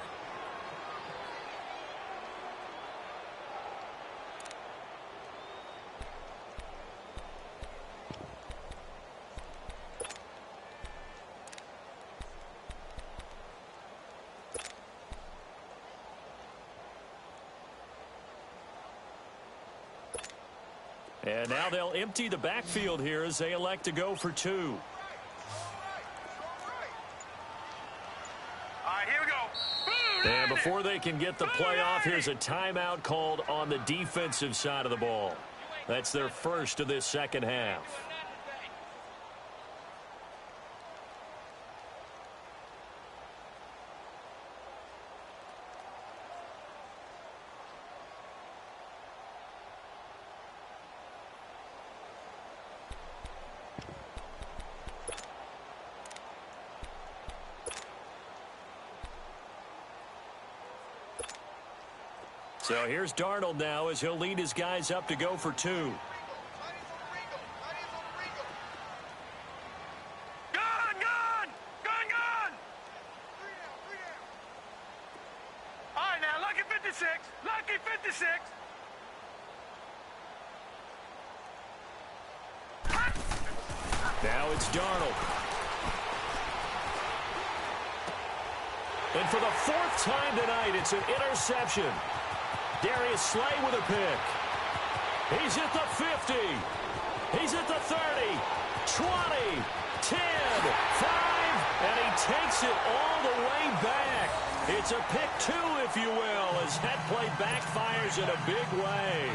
And now they'll empty the backfield here as they elect to go for 2. All right, here we go. Boom, And before they can get the play off, here's a timeout called on the defensive side of the ball. That's their first of this second half. So here's Darnold now as he'll lead his guys up to go for 2. Gone, gone! Gone, gone! 3 down. All right, now, lucky 56. Lucky 56. Now it's Darnold. And for the 4th time tonight, it's an interception. Darius Slay with a pick. He's at the 50. He's at the 30, 20, 10, 5, and he takes it all the way back. It's a pick 2, if you will, as that play backfires in a big way.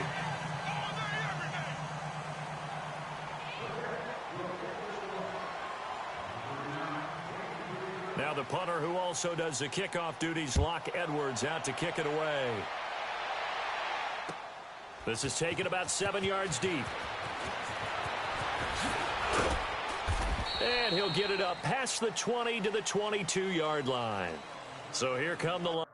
Now the punter who also does the kickoff duties, Locke Edwards, out to kick it away. This is taken about 7 yards deep. And he'll get it up past the 20 to the 22-yard line. So here come the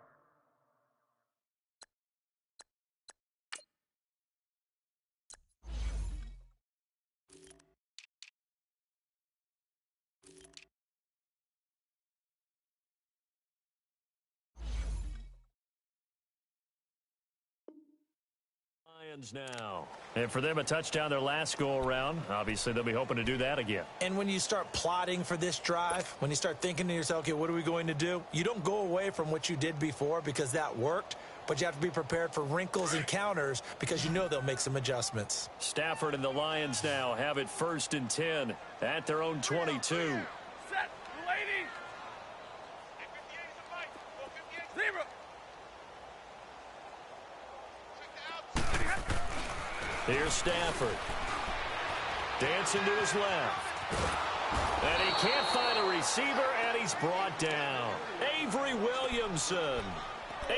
now. And for them, a touchdown their last go-around. Obviously, they'll be hoping to do that again. And when you start plotting for this drive, when you start thinking to yourself, okay, what are we going to do? You don't go away from what you did before because that worked, but you have to be prepared for wrinkles and counters because you know they'll make some adjustments. Stafford and the Lions now have it 1st and 10 at their own 22. Set, lady. 58 is a fight. Go 58. Zebra. Here's Stafford. Dancing to his left. And he can't find a receiver, and he's brought down. Avery Williamson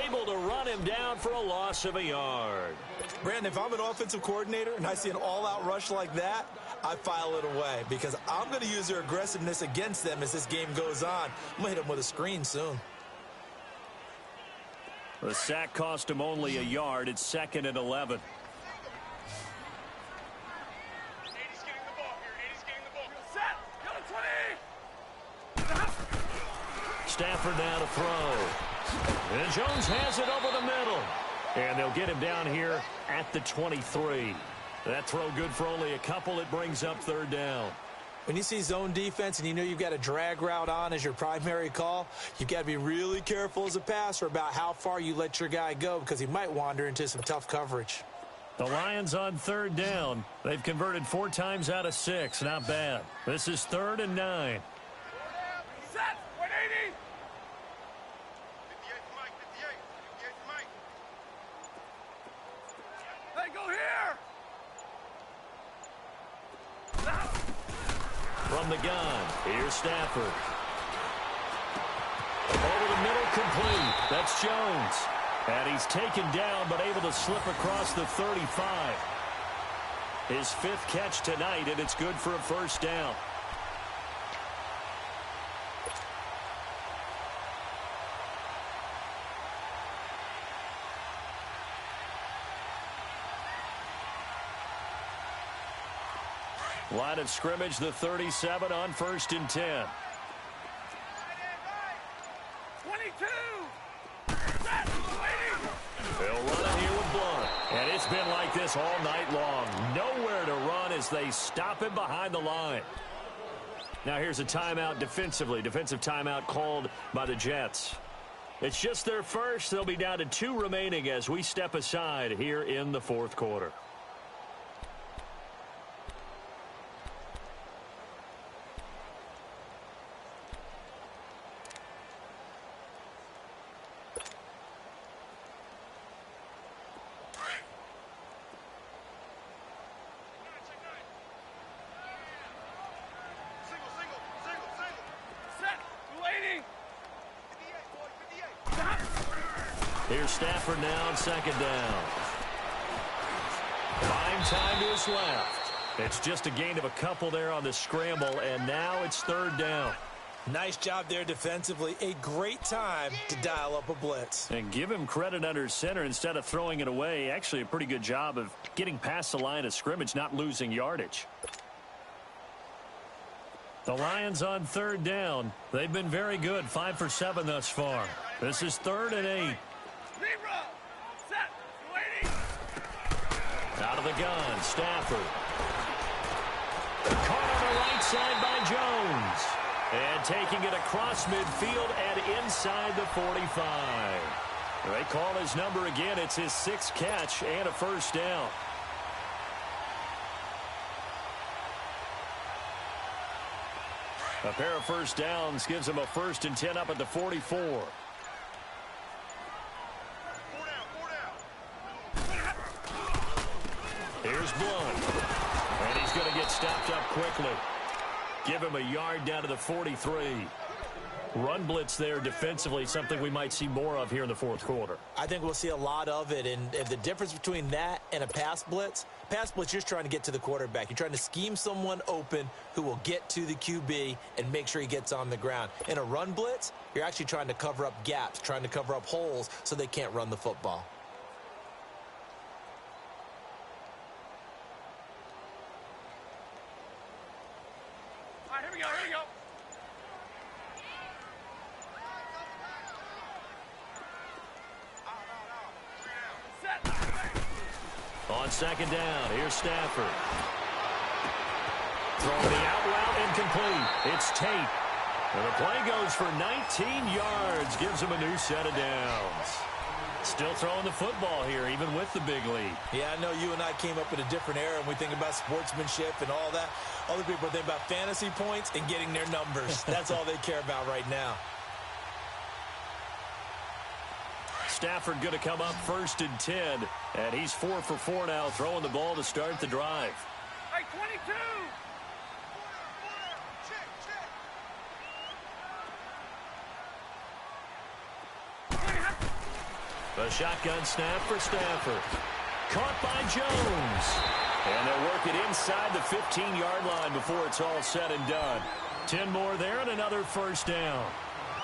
able to run him down for a loss of a yard. Brandon, if I'm an offensive coordinator and I see an all-out rush like that, I file it away because I'm going to use their aggressiveness against them as this game goes on. I'm going to hit them with a screen soon. The sack cost him only a yard. It's 2nd and 11. Stafford now to throw. And Jones has it over the middle. And they'll get him down here at the 23. That throw good for only a couple. It brings up 3rd down. When you see zone defense and you know you've got a drag route on as your primary call, you've got to be really careful as a passer about how far you let your guy go because he might wander into some tough coverage. The Lions on 3rd down. They've converted 4 times out of 6. Not bad. This is 3rd and 9. Set, 180. 58 to Mike. 58. 58 to Mike. Hey, go here. From the gun, here's Stafford. Over the middle, complete. That's Jones. And he's taken down, but able to slip across the 35. His 5th catch tonight, and it's good for a first down. Line of scrimmage, the 37 on 1st and 10. 22. They'll run it here with Blunt. And it's been like this all night long. Nowhere to run as they stop him behind the line. Now here's a timeout defensively. Defensive timeout called by the Jets. It's just their first. They'll be down to 2 remaining as we step aside here in the 4th quarter. Here's Stafford now on 2nd down. Fine time to his left. It's just a gain of a couple there on the scramble, and now it's 3rd down. Nice job there defensively. A great time to dial up a blitz. And give him credit under center instead of throwing it away. Actually, a pretty good job of getting past the line of scrimmage, not losing yardage. The Lions on 3rd down. They've been very good, 5 for 7 thus far. This is 3rd and 8. Out of the gun, Stafford. Caught on the right side by Jones. And taking it across midfield and inside the 45. They call his number again. It's his 6th catch and a first down. A pair of first downs gives him a 1st and 10 up at the 44. Here's Blunt. And he's going to get stopped up quickly. Give him a yard down to the 43. Run blitz there defensively, something we might see more of here in the 4th quarter. I think we'll see a lot of it, and the difference between that and a pass blitz, you're just trying to get to the quarterback. You're trying to scheme someone open who will get to the QB and make sure he gets on the ground. In a run blitz, you're actually trying to cover up gaps, trying to cover up holes so they can't run the football. On 2nd down, here's Stafford. Throwing the out route incomplete. It's Tate. And the play goes for 19 yards. Gives him a new set of downs. Still throwing the football here, even with the big lead. Yeah, I know you and I came up in a different era, and we think about sportsmanship and all that. Other people think about fantasy points and getting their numbers. That's all they care about right now. Stafford going to come up 1st and 10, and he's 4 for 4 now, throwing the ball to start the drive. Hey, 22! The shotgun snap for Stafford. Caught by Jones. And they'll work it inside the 15-yard line before it's all said and done. 10 more there and another first down.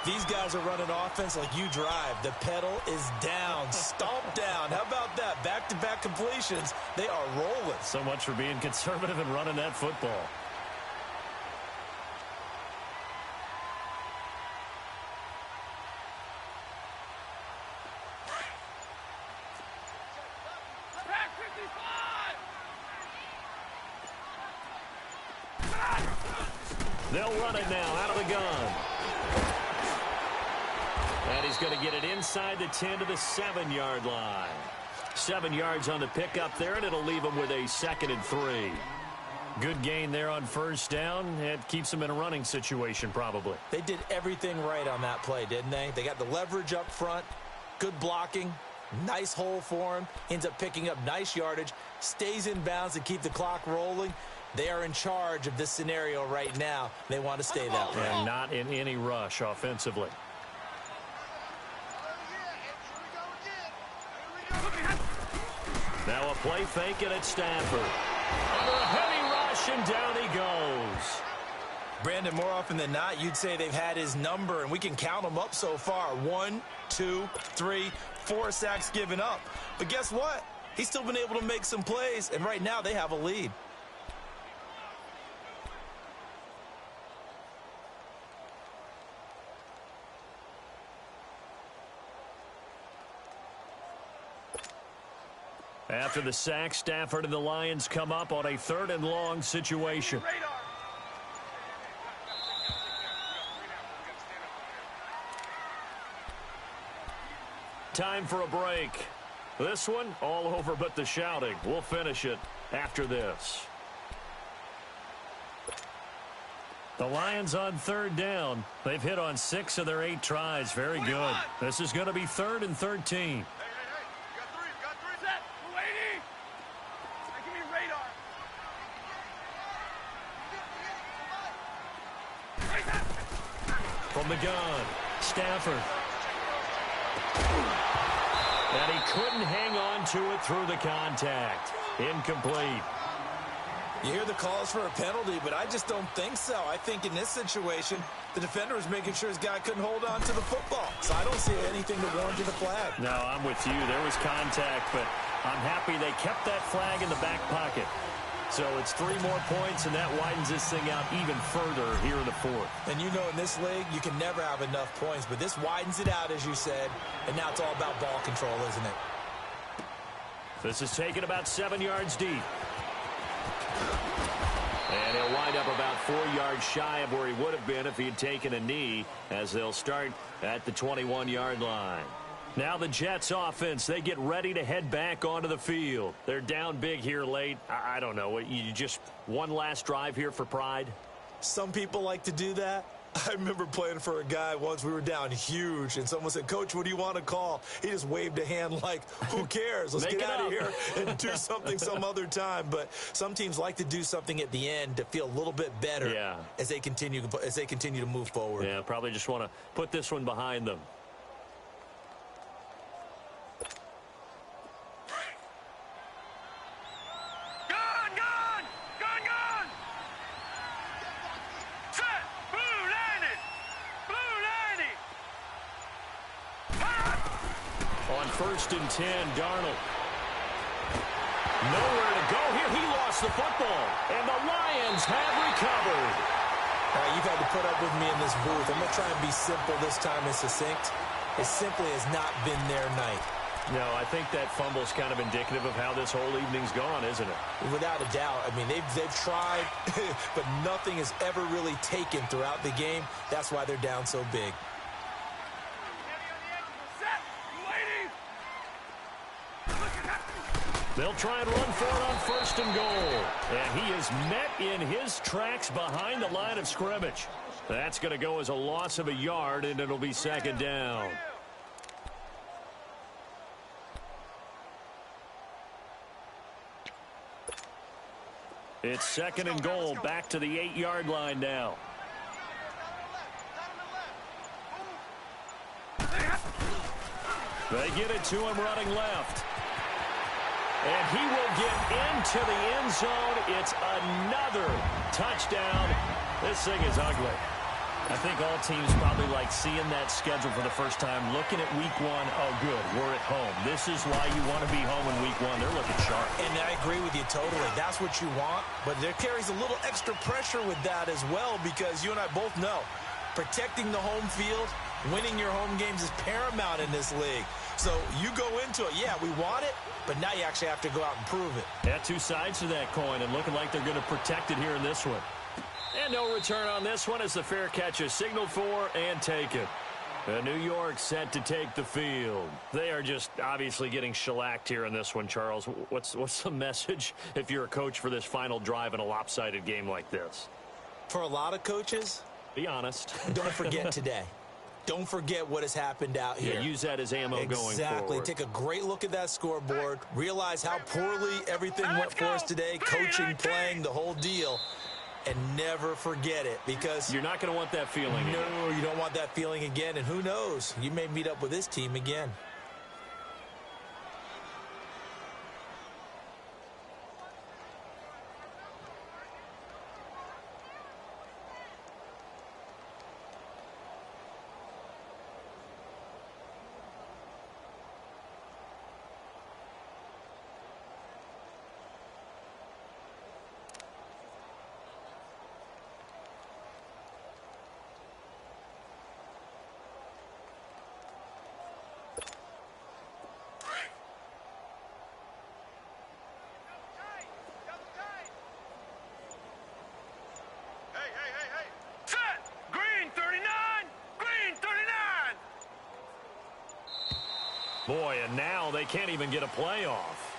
These guys are running offense like you drive. The pedal is down, stomped down. How about that? Back-to-back completions. They are rolling. So much for being conservative and running that football. They'll run it now out of the gun. And he's going to get it inside the 10 to the 7-yard line. 7 yards on the pickup there, and it'll leave him with a 2nd and 3. Good gain there on first down. It keeps him in a running situation probably. They did everything right on that play, didn't they? They got the leverage up front, good blocking, nice hole for him, ends up picking up nice yardage, stays in bounds to keep the clock rolling. They are in charge of this scenario right now. They want to stay that way. And not in any rush offensively. Now a play fake it at Stafford. Under a heavy rush, and down he goes. Brandon, more often than not, you'd say they've had his number, and we can count them up so far. 1, 2, 3, 4 sacks given up. But guess what? He's still been able to make some plays, and right now they have a lead. After the sack, Stafford and the Lions come up on a 3rd and long situation. Time for a break. This one, all over but the shouting. We'll finish it after this. The Lions on 3rd down. They've hit on 6 of their 8 tries. Very good. This is going to be 3rd and 13. From the gun, Stafford. And he couldn't hang on to it through the contact. Incomplete. You hear the calls for a penalty, but I just don't think so. I think in this situation, the defender was making sure his guy couldn't hold on to the football. So I don't see anything to warrant the flag. No, I'm with you. There was contact, but I'm happy they kept that flag in the back pocket. So it's 3 more points, and that widens this thing out even further here in the 4th. And you know in this league, you can never have enough points, but this widens it out, as you said, and now it's all about ball control, isn't it? This is taken about 7 yards deep. And he'll wind up about 4 yards shy of where he would have been if he had taken a knee, as they'll start at the 21-yard line. Now the Jets offense, they get ready to head back onto the field. They're down big here late. I don't know. You just one last drive here for pride? Some people like to do that. I remember playing for a guy once. We were down huge, and someone said, "Coach, what do you want to call?" He just waved a hand like, who cares? Let's get out of here and do something some other time. But some teams like to do something at the end to feel a little bit better as they continue to move forward. Yeah, probably just want to put this one behind them. On 1st and 10, Darnold. Nowhere to go here. He lost the football, and the Lions have recovered. All right, you've had to put up with me in this booth. I'm going to try and be simple this time and succinct. It simply has not been their night. No, I think that fumble's kind of indicative of how this whole evening's gone, isn't it? Without a doubt. I mean, they've tried, but nothing is ever really taken throughout the game. That's why they're down so big. They'll try and run for it on 1st and goal. And he is met in his tracks behind the line of scrimmage. That's going to go as a loss of a yard, and it'll be 2nd down. It's 2nd and goal, back to the 8-yard line now. They get it to him running left. And he will get into the end zone. It's another touchdown. This thing is ugly. I think all teams probably like seeing that schedule for the first time, looking at week 1. Oh, good, we're at home. This is why you want to be home in week 1. They're looking sharp. And I agree with you totally. That's what you want. But there carries a little extra pressure with that as well, because you and I both know protecting the home field, winning your home games is paramount in this league. So you go into it, yeah, we want it, but now you actually have to go out and prove it. Yeah, 2 sides to that coin, and looking like they're going to protect it here in this one. And no return on this one as the fair catch is signaled for and taken. New York set to take the field. They are just obviously getting shellacked here in this one, Charles. What's the message if you're a coach for this final drive in a lopsided game like this? For a lot of coaches, be honest. Don't forget today. Don't forget what has happened out here. Yeah, use that as ammo going forward. Exactly. Take a great look at that scoreboard. Realize how poorly everything went for us today. Coaching, playing, the whole deal. And never forget it, because you're not going to want that feeling again. No, you don't want that feeling again. And who knows? You may meet up with this team again. Boy, and now they can't even get a playoff.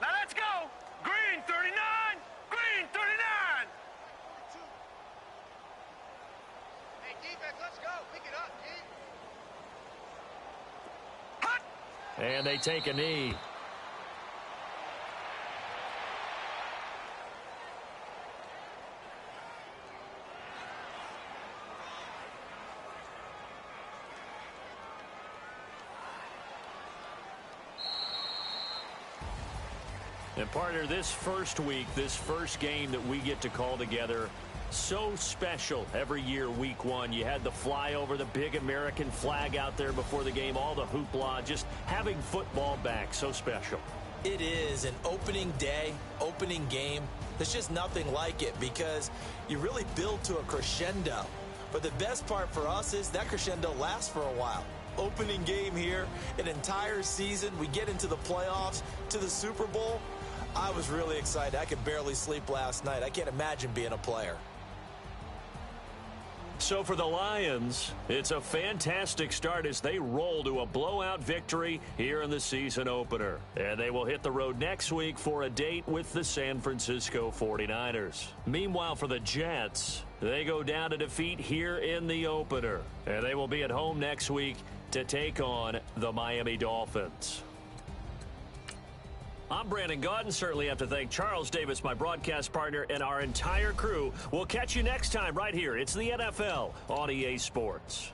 Now let's go. Green 39. Green 39. Hey, defense, let's go. Pick it up, kid. Hut. And they take a knee. And partner, this first week, this first game that we get to call together, so special every year, week one. You had the flyover, the big American flag out there before the game, all the hoopla, just having football back, so special. It is an opening day, opening game. There's just nothing like it because you really build to a crescendo. But the best part for us is that crescendo lasts for a while. Opening game here, an entire season. We get into the playoffs, to the Super Bowl. I was really excited. I could barely sleep last night. I can't imagine being a player. So for the Lions, it's a fantastic start as they roll to a blowout victory here in the season opener. And they will hit the road next week for a date with the San Francisco 49ers. Meanwhile, for the Jets, they go down to defeat here in the opener. And they will be at home next week to take on the Miami Dolphins. I'm Brandon Gaudin. Certainly have to thank Charles Davis, my broadcast partner, and our entire crew. We'll catch you next time right here. It's the NFL on EA Sports.